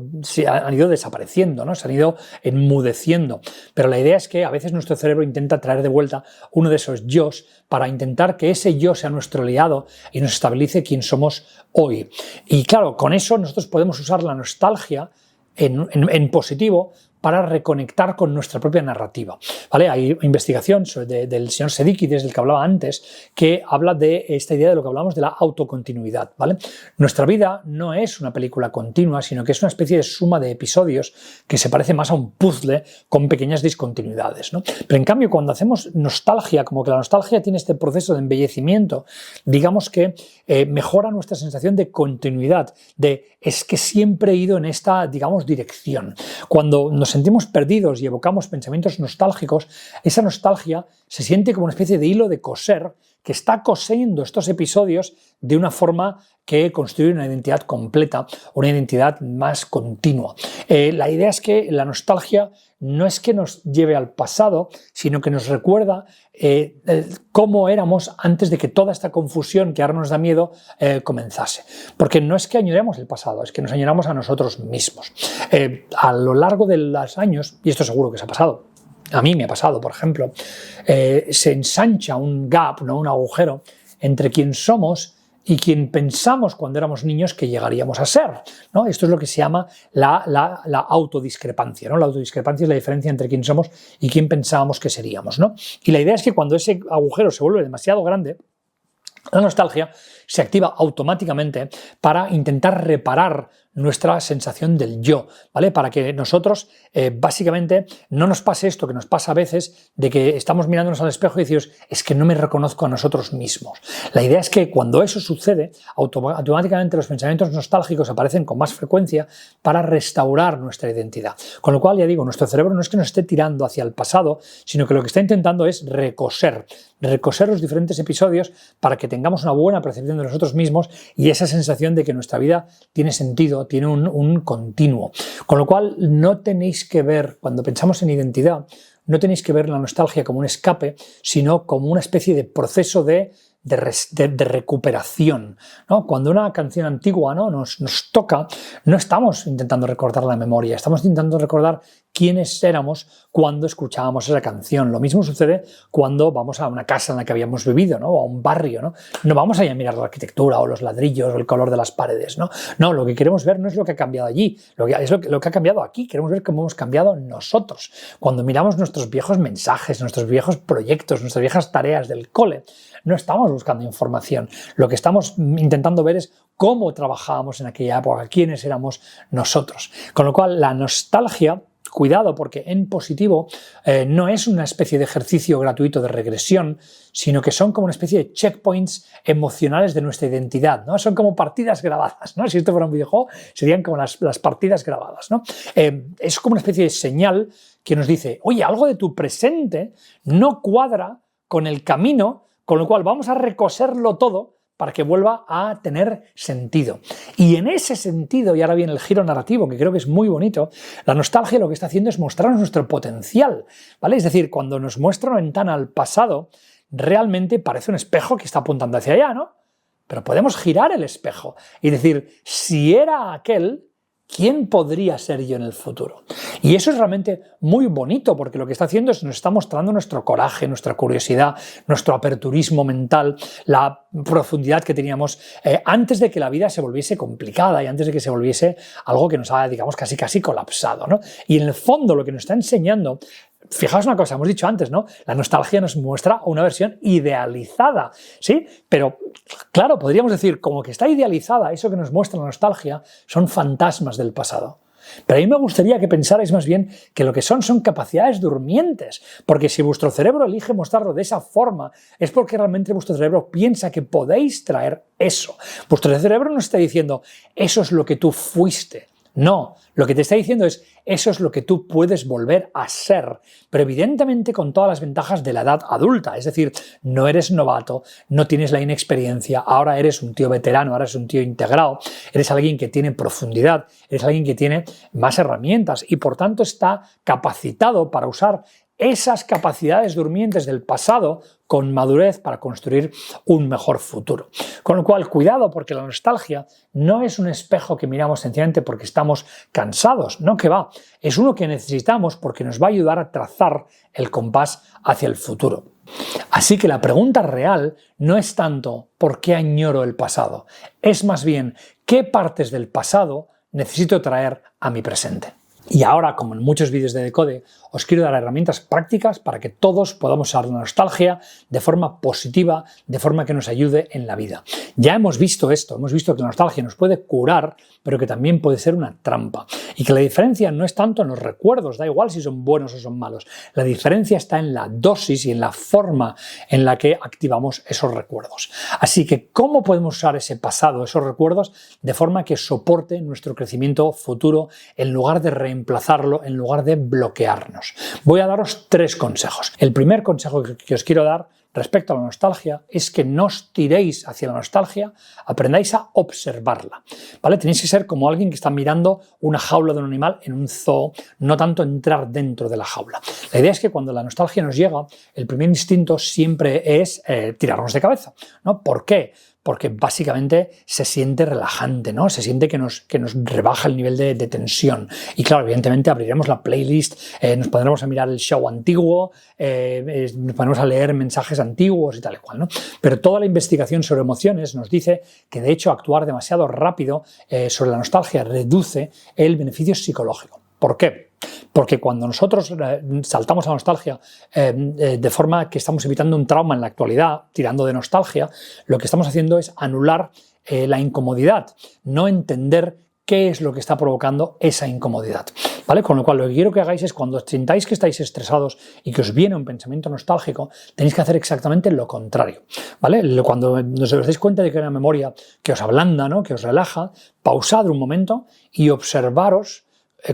desapareciendo, ¿no? Se han ido enmudeciendo. Pero la idea es que a veces nuestro cerebro intenta traer de vuelta uno de esos yos para intentar que ese yo sea nuestro aliado y nos estabilice quién somos hoy. Y claro, con eso nosotros podemos usar la nostalgia en positivo para reconectar con nuestra propia narrativa, ¿vale? Hay investigación del señor Sedíquides, del que hablaba antes, que habla de esta idea de lo que hablamos de la autocontinuidad, ¿vale? Nuestra vida no es una película continua, sino que es una especie de suma de episodios que se parece más a un puzzle con pequeñas discontinuidades, ¿no? Pero en cambio, cuando hacemos nostalgia, como que la nostalgia tiene este proceso de embellecimiento, digamos que mejora nuestra sensación de continuidad, es que siempre he ido en esta, digamos, dirección. Cuando nos sentimos perdidos y evocamos pensamientos nostálgicos, esa nostalgia se siente como una especie de hilo de coser que está cosiendo estos episodios de una forma que construye una identidad completa, una identidad más continua. La idea es que la nostalgia no es que nos lleve al pasado, sino que nos recuerda cómo éramos antes de que toda esta confusión que ahora nos da miedo comenzase. Porque no es que añoremos el pasado, es que nos añoramos a nosotros mismos. A lo largo de los años, y esto seguro que se ha pasado, a mí me ha pasado, por ejemplo, se ensancha un gap, ¿no? Un agujero entre quién somos y quien pensamos cuando éramos niños que llegaríamos a ser, ¿no? Esto es lo que se llama la autodiscrepancia, ¿no? La autodiscrepancia es la diferencia entre quién somos y quién pensábamos que seríamos, ¿no? Y la idea es que cuando ese agujero se vuelve demasiado grande, la nostalgia se activa automáticamente para intentar reparar nuestra sensación del yo, ¿vale? Para que nosotros básicamente no nos pase esto que nos pasa a veces de que estamos mirándonos al espejo y decimos es que no me reconozco a nosotros mismos. La idea es que cuando eso sucede, automáticamente los pensamientos nostálgicos aparecen con más frecuencia para restaurar nuestra identidad. Con lo cual, ya digo, nuestro cerebro no es que nos esté tirando hacia el pasado, sino que lo que está intentando es recoser los diferentes episodios para que tengamos una buena percepción de nosotros mismos y esa sensación de que nuestra vida tiene sentido, tiene un continuo. Con lo cual, no tenéis que ver, cuando pensamos en identidad, no tenéis que ver la nostalgia como un escape, sino como una especie de proceso de de recuperación, ¿no? Cuando una canción antigua, ¿no?, nos toca, no estamos intentando recordar la memoria, estamos intentando recordar quiénes éramos cuando escuchábamos esa canción. Lo mismo sucede cuando vamos a una casa en la que habíamos vivido, ¿no?, o a un barrio, ¿no? No vamos a ir a mirar la arquitectura o los ladrillos o el color de las paredes, ¿no? No, lo que queremos ver no es lo que ha cambiado allí, es lo que ha cambiado aquí. Queremos ver cómo hemos cambiado nosotros. Cuando miramos nuestros viejos mensajes, nuestros viejos proyectos, nuestras viejas tareas del cole, no estamos buscando información. Lo que estamos intentando ver es cómo trabajábamos en aquella época, quiénes éramos nosotros. Con lo cual, la nostalgia, cuidado, porque en positivo no es una especie de ejercicio gratuito de regresión, sino que son como una especie de checkpoints emocionales de nuestra identidad, ¿no? Son como partidas grabadas, ¿no? Si esto fuera un videojuego, serían como las partidas grabadas, ¿no? Es como una especie de señal que nos dice, oye, algo de tu presente no cuadra con el camino, con lo cual vamos a recoserlo todo para que vuelva a tener sentido. Y en ese sentido, y ahora viene el giro narrativo, que creo que es muy bonito, la nostalgia lo que está haciendo es mostrarnos nuestro potencial, ¿vale? Es decir, cuando nos muestra una ventana al pasado, realmente parece un espejo que está apuntando hacia allá, ¿no? Pero podemos girar el espejo y decir, si era aquel, ¿quién podría ser yo en el futuro? Y eso es realmente muy bonito, porque lo que está haciendo es nos está mostrando nuestro coraje, nuestra curiosidad, nuestro aperturismo mental, la profundidad que teníamos antes de que la vida se volviese complicada y antes de que se volviese algo que nos ha, digamos, casi colapsado, ¿no? Y en el fondo lo que nos está enseñando, fijaos una cosa, hemos dicho antes, ¿no? La nostalgia nos muestra una versión idealizada, ¿sí? Pero, claro, podríamos decir, como que está idealizada, eso que nos muestra la nostalgia son fantasmas del pasado. Pero a mí me gustaría que pensarais más bien que lo que son capacidades durmientes, porque si vuestro cerebro elige mostrarlo de esa forma, es porque realmente vuestro cerebro piensa que podéis traer eso. Vuestro cerebro no está diciendo, eso es lo que tú fuiste. No, lo que te está diciendo es, eso es lo que tú puedes volver a ser, pero evidentemente con todas las ventajas de la edad adulta, es decir, no eres novato, no tienes la inexperiencia, ahora eres un tío veterano, ahora eres un tío integrado, eres alguien que tiene profundidad, eres alguien que tiene más herramientas y por tanto está capacitado para usar esas capacidades durmientes del pasado con madurez para construir un mejor futuro. Con lo cual, cuidado, porque la nostalgia no es un espejo que miramos sencillamente porque estamos cansados, no que va, es uno que necesitamos porque nos va a ayudar a trazar el compás hacia el futuro. Así que la pregunta real no es tanto ¿por qué añoro el pasado? Es más bien ¿qué partes del pasado necesito traer a mi presente? Y ahora, como en muchos vídeos de Decode, os quiero dar herramientas prácticas para que todos podamos usar la nostalgia de forma positiva, de forma que nos ayude en la vida. Ya hemos visto esto, hemos visto que la nostalgia nos puede curar, pero que también puede ser una trampa. Y que la diferencia no es tanto en los recuerdos, da igual si son buenos o son malos. La diferencia está en la dosis y en la forma en la que activamos esos recuerdos. Así que, ¿cómo podemos usar ese pasado, esos recuerdos, de forma que soporte nuestro crecimiento futuro en lugar de reemplazarlo, en lugar de bloquearnos? Voy a daros 3 consejos. El primer consejo que os quiero dar respecto a la nostalgia es que no os tiréis hacia la nostalgia, aprendáis a observarla, ¿vale? Tenéis que ser como alguien que está mirando una jaula de un animal en un zoo, no tanto entrar dentro de la jaula. La idea es que cuando la nostalgia nos llega, el primer instinto siempre es tirarnos de cabeza, ¿no? ¿Por qué? Porque básicamente se siente relajante, ¿no? Se siente que nos rebaja el nivel de tensión. Y claro, evidentemente abriremos la playlist, nos pondremos a mirar el show antiguo, nos pondremos a leer mensajes antiguos y tal y cual, ¿no? Pero toda la investigación sobre emociones nos dice que de hecho actuar demasiado rápido sobre la nostalgia reduce el beneficio psicológico. ¿Por qué? Porque cuando nosotros saltamos a la nostalgia de forma que estamos evitando un trauma en la actualidad, tirando de nostalgia, lo que estamos haciendo es anular la incomodidad, no entender qué es lo que está provocando esa incomodidad, ¿vale? Con lo cual, lo que quiero que hagáis es cuando sintáis que estáis estresados y que os viene un pensamiento nostálgico, tenéis que hacer exactamente lo contrario, ¿vale? Cuando os dais cuenta de que hay una memoria que os ablanda, ¿no?, que os relaja, pausad un momento y observaros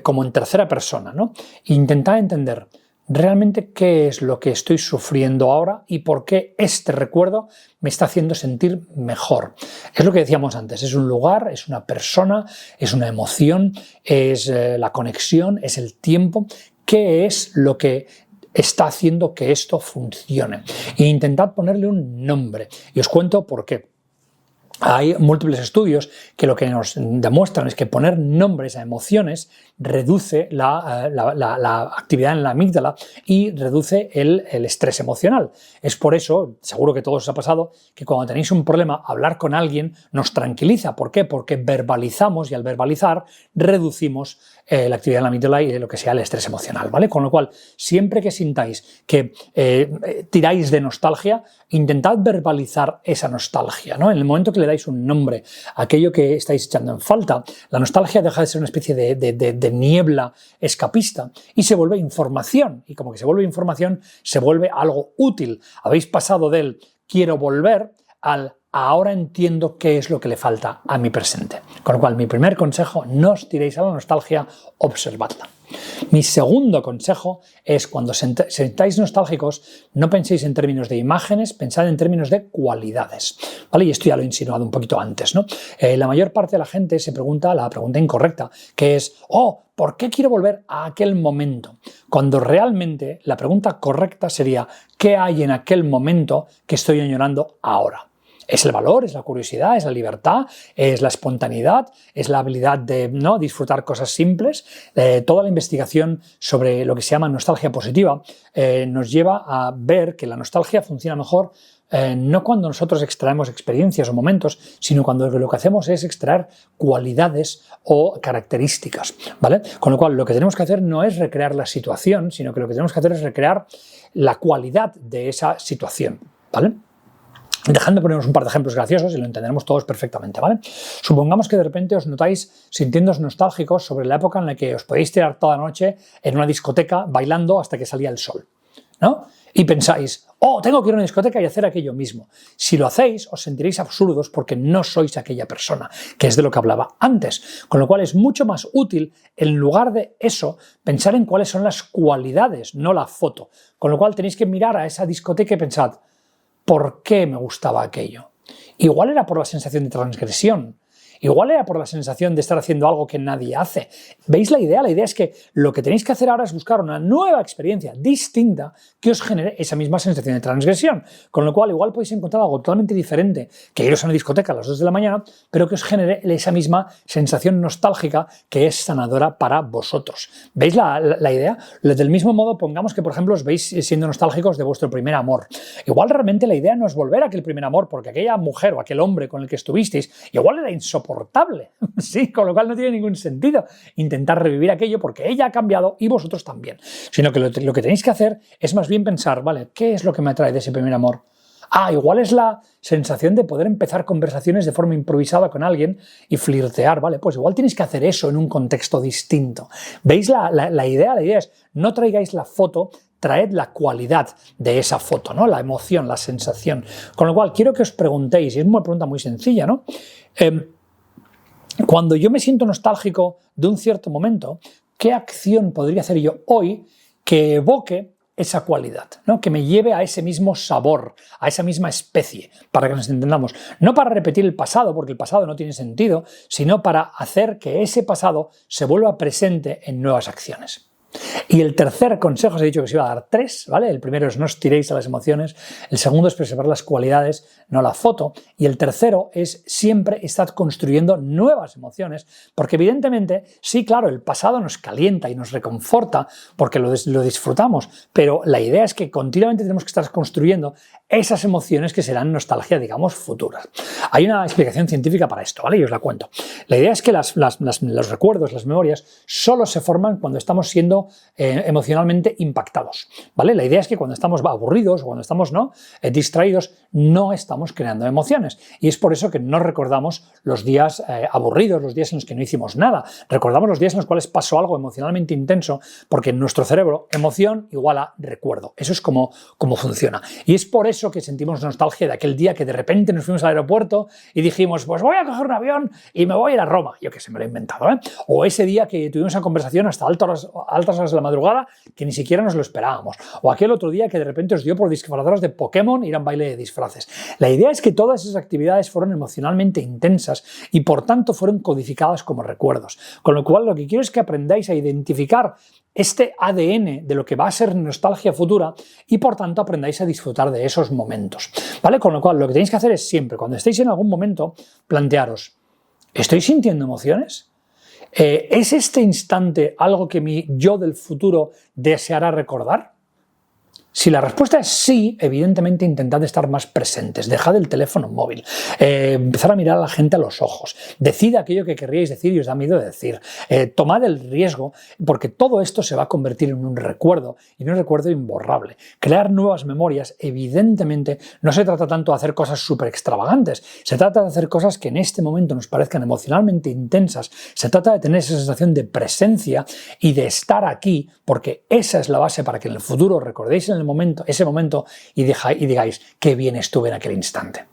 como en tercera persona, ¿no? Intentad entender realmente qué es lo que estoy sufriendo ahora y por qué este recuerdo me está haciendo sentir mejor. Es lo que decíamos antes, es un lugar, es una persona, es una emoción, es la conexión, es el tiempo. ¿Qué es lo que está haciendo que esto funcione. E intentad ponerle un nombre. Y os cuento por qué. Hay múltiples estudios que lo que nos demuestran es que poner nombres a emociones reduce la actividad en la amígdala y reduce el estrés emocional. Es por eso, seguro que a todos os ha pasado, que cuando tenéis un problema, hablar con alguien nos tranquiliza. ¿Por qué? Porque verbalizamos y al verbalizar reducimos la actividad en la amígdala y lo que sea el estrés emocional, ¿vale? Con lo cual, siempre que sintáis que tiráis de nostalgia, intentad verbalizar esa nostalgia, ¿no? En el momento que le dais un nombre a aquello que estáis echando en falta, la nostalgia deja de ser una especie de niebla escapista y se vuelve información. Y como que se vuelve información, se vuelve algo útil. Habéis pasado del quiero volver al ahora entiendo qué es lo que le falta a mi presente. Con lo cual, mi primer consejo, no os tiréis a la nostalgia, observadla. Mi segundo consejo es cuando sentáis nostálgicos, no penséis en términos de imágenes, pensad en términos de cualidades, ¿vale? Y esto ya lo he insinuado un poquito antes, ¿no? La mayor parte de la gente se pregunta la pregunta incorrecta, que es, ¿por qué quiero volver a aquel momento? Cuando realmente la pregunta correcta sería, ¿qué hay en aquel momento que estoy añorando ahora? Es el valor, es la curiosidad, es la libertad, es la espontaneidad, es la habilidad de disfrutar cosas simples. Toda la investigación sobre lo que se llama nostalgia positiva nos lleva a ver que la nostalgia funciona mejor no cuando nosotros extraemos experiencias o momentos, sino cuando lo que hacemos es extraer cualidades o características, ¿vale? Con lo cual, lo que tenemos que hacer no es recrear la situación, sino que lo que tenemos que hacer es recrear la cualidad de esa situación, ¿vale? Dejadme ponernos un par de ejemplos graciosos y lo entenderemos todos perfectamente, ¿vale? Supongamos que de repente os notáis sintiéndoos nostálgicos sobre la época en la que os podéis tirar toda la noche en una discoteca bailando hasta que salía el sol, ¿no? Y pensáis, tengo que ir a una discoteca y hacer aquello mismo. Si lo hacéis, os sentiréis absurdos porque no sois aquella persona, que es de lo que hablaba antes. Con lo cual es mucho más útil, en lugar de eso, pensar en cuáles son las cualidades, no la foto. Con lo cual tenéis que mirar a esa discoteca y pensad, ¿por qué me gustaba aquello? Igual era por la sensación de transgresión. Igual era por la sensación de estar haciendo algo que nadie hace. ¿Veis la idea? La idea es que lo que tenéis que hacer ahora es buscar una nueva experiencia distinta que os genere esa misma sensación de transgresión. Con lo cual, igual podéis encontrar algo totalmente diferente que iros a una discoteca a las 2 de la mañana, pero que os genere esa misma sensación nostálgica que es sanadora para vosotros. ¿Veis la idea? Del mismo modo, pongamos que, por ejemplo, os veis siendo nostálgicos de vuestro primer amor. Igual realmente la idea no es volver a aquel primer amor, porque aquella mujer o aquel hombre con el que estuvisteis, igual era insoportable. Sí, con lo cual no tiene ningún sentido intentar revivir aquello porque ella ha cambiado y vosotros también. Sino que lo que tenéis que hacer es más bien pensar, vale, ¿qué es lo que me atrae de ese primer amor? Igual es la sensación de poder empezar conversaciones de forma improvisada con alguien y flirtear, ¿vale? Pues igual tenéis que hacer eso en un contexto distinto. ¿Veis la idea? La idea es, no traigáis la foto, traed la cualidad de esa foto, ¿no? La emoción, la sensación. Con lo cual, quiero que os preguntéis, y es una pregunta muy sencilla, ¿no? Cuando yo me siento nostálgico de un cierto momento, ¿qué acción podría hacer yo hoy que evoque esa cualidad, ¿no? Que me lleve a ese mismo sabor, a esa misma especie, para que nos entendamos? No para repetir el pasado, porque el pasado no tiene sentido, sino para hacer que ese pasado se vuelva presente en nuevas acciones. Y el tercer consejo, os he dicho que os iba a dar 3, ¿vale? El primero es no os tiréis a las emociones, el segundo es preservar las cualidades, no la foto, y el tercero es siempre estar construyendo nuevas emociones, porque evidentemente, sí, claro, el pasado nos calienta y nos reconforta porque lo disfrutamos, pero la idea es que continuamente tenemos que estar construyendo esas emociones que serán nostalgia, digamos, futuras. Hay una explicación científica para esto, ¿vale? Y os la cuento. La idea es que los recuerdos, las memorias, solo se forman cuando estamos siendo emocionalmente impactados, ¿vale? La idea es que cuando estamos aburridos o cuando estamos distraídos, no estamos creando emociones. Y es por eso que no recordamos los días aburridos, los días en los que no hicimos nada. Recordamos los días en los cuales pasó algo emocionalmente intenso, porque en nuestro cerebro emoción igual a recuerdo. Eso es como funciona. Y es por eso que sentimos nostalgia de aquel día que de repente nos fuimos al aeropuerto y dijimos, pues voy a coger un avión y me voy a ir a Roma. Yo que sé, me lo he inventado, ¿eh? O ese día que tuvimos una conversación hasta altas altas horas de la madrugada que ni siquiera nos lo esperábamos, o aquel otro día que de repente os dio por disfrazaros de Pokémon e ir a un baile de disfraces. La idea es que todas esas actividades fueron emocionalmente intensas y por tanto fueron codificadas como recuerdos, con lo cual lo que quiero es que aprendáis a identificar este ADN de lo que va a ser nostalgia futura y por tanto aprendáis a disfrutar de esos momentos, ¿vale? Con lo cual lo que tenéis que hacer es siempre, cuando estéis en algún momento, plantearos, ¿estoy sintiendo emociones? ¿Es este instante algo que mi yo del futuro deseará recordar? Si la respuesta es sí, evidentemente intentad estar más presentes, dejad el teléfono móvil, empezar a mirar a la gente a los ojos, decid aquello que querríais decir y os da miedo decir, tomad el riesgo, porque todo esto se va a convertir en un recuerdo, y en un recuerdo imborrable. Crear nuevas memorias, evidentemente, no se trata tanto de hacer cosas súper extravagantes, se trata de hacer cosas que en este momento nos parezcan emocionalmente intensas, se trata de tener esa sensación de presencia y de estar aquí, porque esa es la base para que en el futuro recordéis ese momento y digáis qué bien estuve en aquel instante.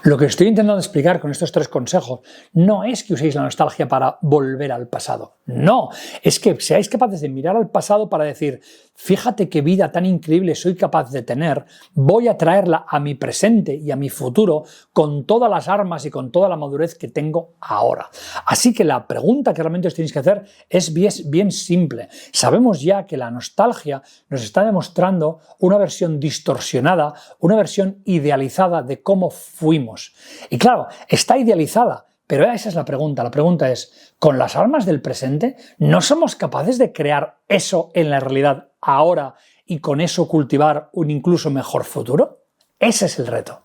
Lo que estoy intentando explicar con estos 3 consejos no es que uséis la nostalgia para volver al pasado, no, es que seáis capaces de mirar al pasado para decir, fíjate qué vida tan increíble soy capaz de tener, voy a traerla a mi presente y a mi futuro con todas las armas y con toda la madurez que tengo ahora. Así que la pregunta que realmente os tenéis que hacer es bien simple. Sabemos ya que la nostalgia nos está demostrando una versión distorsionada, una versión idealizada de cómo fuimos. Y claro, está idealizada, pero esa es la pregunta. La pregunta es, ¿con las armas del presente no somos capaces de crear eso en la realidad ahora y con eso cultivar un incluso mejor futuro? Ese es el reto.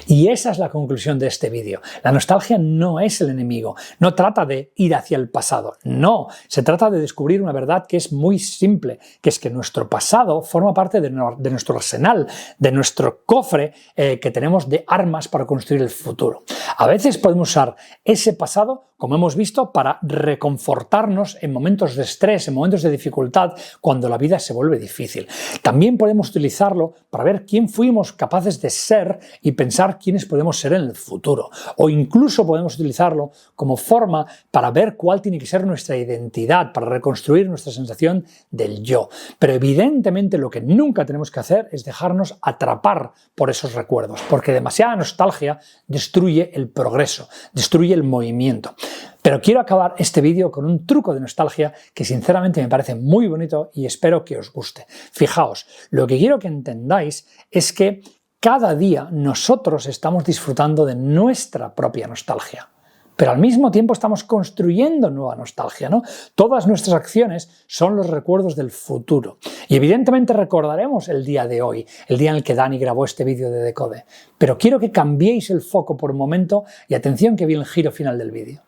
Y esa es la conclusión de este vídeo. La nostalgia no es el enemigo, no trata de ir hacia el pasado, no, se trata de descubrir una verdad que es muy simple, que es que nuestro pasado forma parte de nuestro arsenal, de nuestro cofre que tenemos de armas para construir el futuro. A veces podemos usar ese pasado, como hemos visto, para reconfortarnos en momentos de estrés, en momentos de dificultad, cuando la vida se vuelve difícil. También podemos utilizarlo para ver quién fuimos capaces de ser y pensar quiénes podemos ser en el futuro. O incluso podemos utilizarlo como forma para ver cuál tiene que ser nuestra identidad, para reconstruir nuestra sensación del yo. Pero evidentemente lo que nunca tenemos que hacer es dejarnos atrapar por esos recuerdos, porque demasiada nostalgia destruye el progreso, destruye el movimiento. Pero quiero acabar este vídeo con un truco de nostalgia que sinceramente me parece muy bonito y espero que os guste. Fijaos, lo que quiero que entendáis es que cada día nosotros estamos disfrutando de nuestra propia nostalgia, pero al mismo tiempo estamos construyendo nueva nostalgia, ¿no? Todas nuestras acciones son los recuerdos del futuro. Y evidentemente recordaremos el día de hoy, el día en el que Dani grabó este vídeo de Decode. Pero quiero que cambiéis el foco por un momento y atención que viene el giro final del vídeo.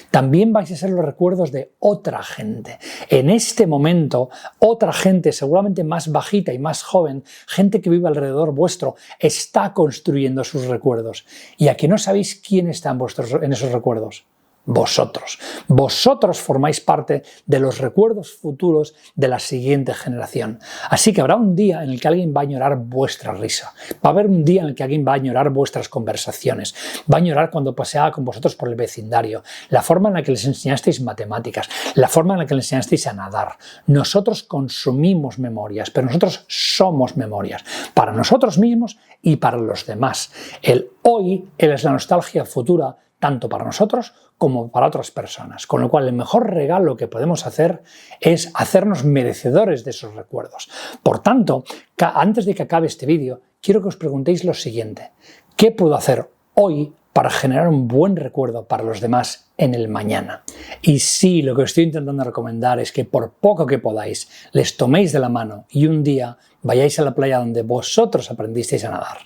También vais a ser los recuerdos de otra gente. En este momento, otra gente seguramente más bajita y más joven, gente que vive alrededor vuestro, está construyendo sus recuerdos. ¿Y a que no sabéis quién está en esos recuerdos? Vosotros. Vosotros formáis parte de los recuerdos futuros de la siguiente generación. Así que habrá un día en el que alguien va a añorar vuestra risa. Va a haber un día en el que alguien va a añorar vuestras conversaciones. Va a añorar cuando paseaba con vosotros por el vecindario. La forma en la que les enseñasteis matemáticas. La forma en la que les enseñasteis a nadar. Nosotros consumimos memorias, pero nosotros somos memorias. Para nosotros mismos y para los demás. El hoy es la nostalgia futura tanto para nosotros como para otras personas. Con lo cual, el mejor regalo que podemos hacer es hacernos merecedores de esos recuerdos. Por tanto, antes de que acabe este vídeo, quiero que os preguntéis lo siguiente. ¿Qué puedo hacer hoy para generar un buen recuerdo para los demás en el mañana? Y sí, lo que os estoy intentando recomendar es que por poco que podáis, les toméis de la mano y un día vayáis a la playa donde vosotros aprendisteis a nadar.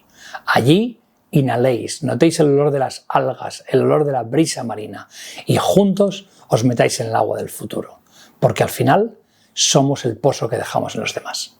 Allí inhaléis, notéis el olor de las algas, el olor de la brisa marina y juntos os metáis en el agua del futuro, porque al final somos el pozo que dejamos en los demás.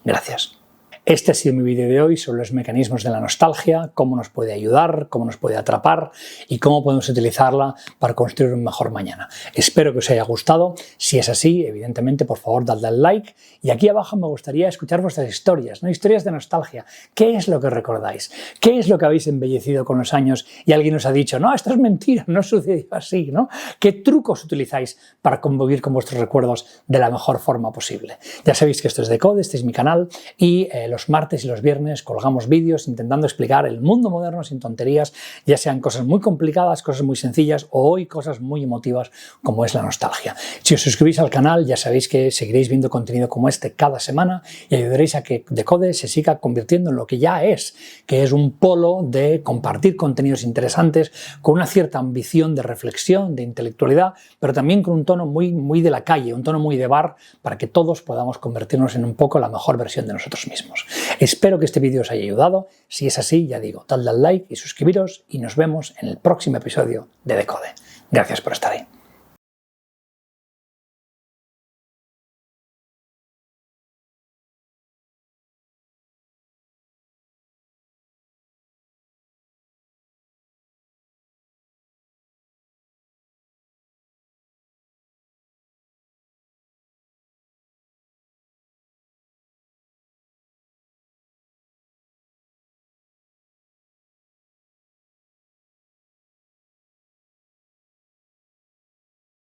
Gracias. Este ha sido mi vídeo de hoy sobre los mecanismos de la nostalgia, cómo nos puede ayudar, cómo nos puede atrapar y cómo podemos utilizarla para construir un mejor mañana. Espero que os haya gustado. Si es así, evidentemente, por favor, dadle al like. Y aquí abajo me gustaría escuchar vuestras historias, ¿no? Historias de nostalgia. ¿Qué es lo que recordáis? ¿Qué es lo que habéis embellecido con los años y alguien os ha dicho, no, esto es mentira, no sucedió así, ¿no? ¿Qué trucos utilizáis para convivir con vuestros recuerdos de la mejor forma posible? Ya sabéis que esto es Decode, este es mi canal y los martes y los viernes colgamos vídeos intentando explicar el mundo moderno sin tonterías, ya sean cosas muy complicadas, cosas muy sencillas o hoy cosas muy emotivas como es la nostalgia. Si os suscribís al canal ya sabéis que seguiréis viendo contenido como este cada semana y ayudaréis a que Decode se siga convirtiendo en lo que ya es, que es un polo de compartir contenidos interesantes con una cierta ambición de reflexión, de intelectualidad, pero también con un tono muy de la calle, un tono muy de bar para que todos podamos convertirnos en un poco la mejor versión de nosotros mismos. Espero que este vídeo os haya ayudado. Si es así, ya digo, dadle al like y suscribiros y nos vemos en el próximo episodio de Decode. Gracias por estar ahí.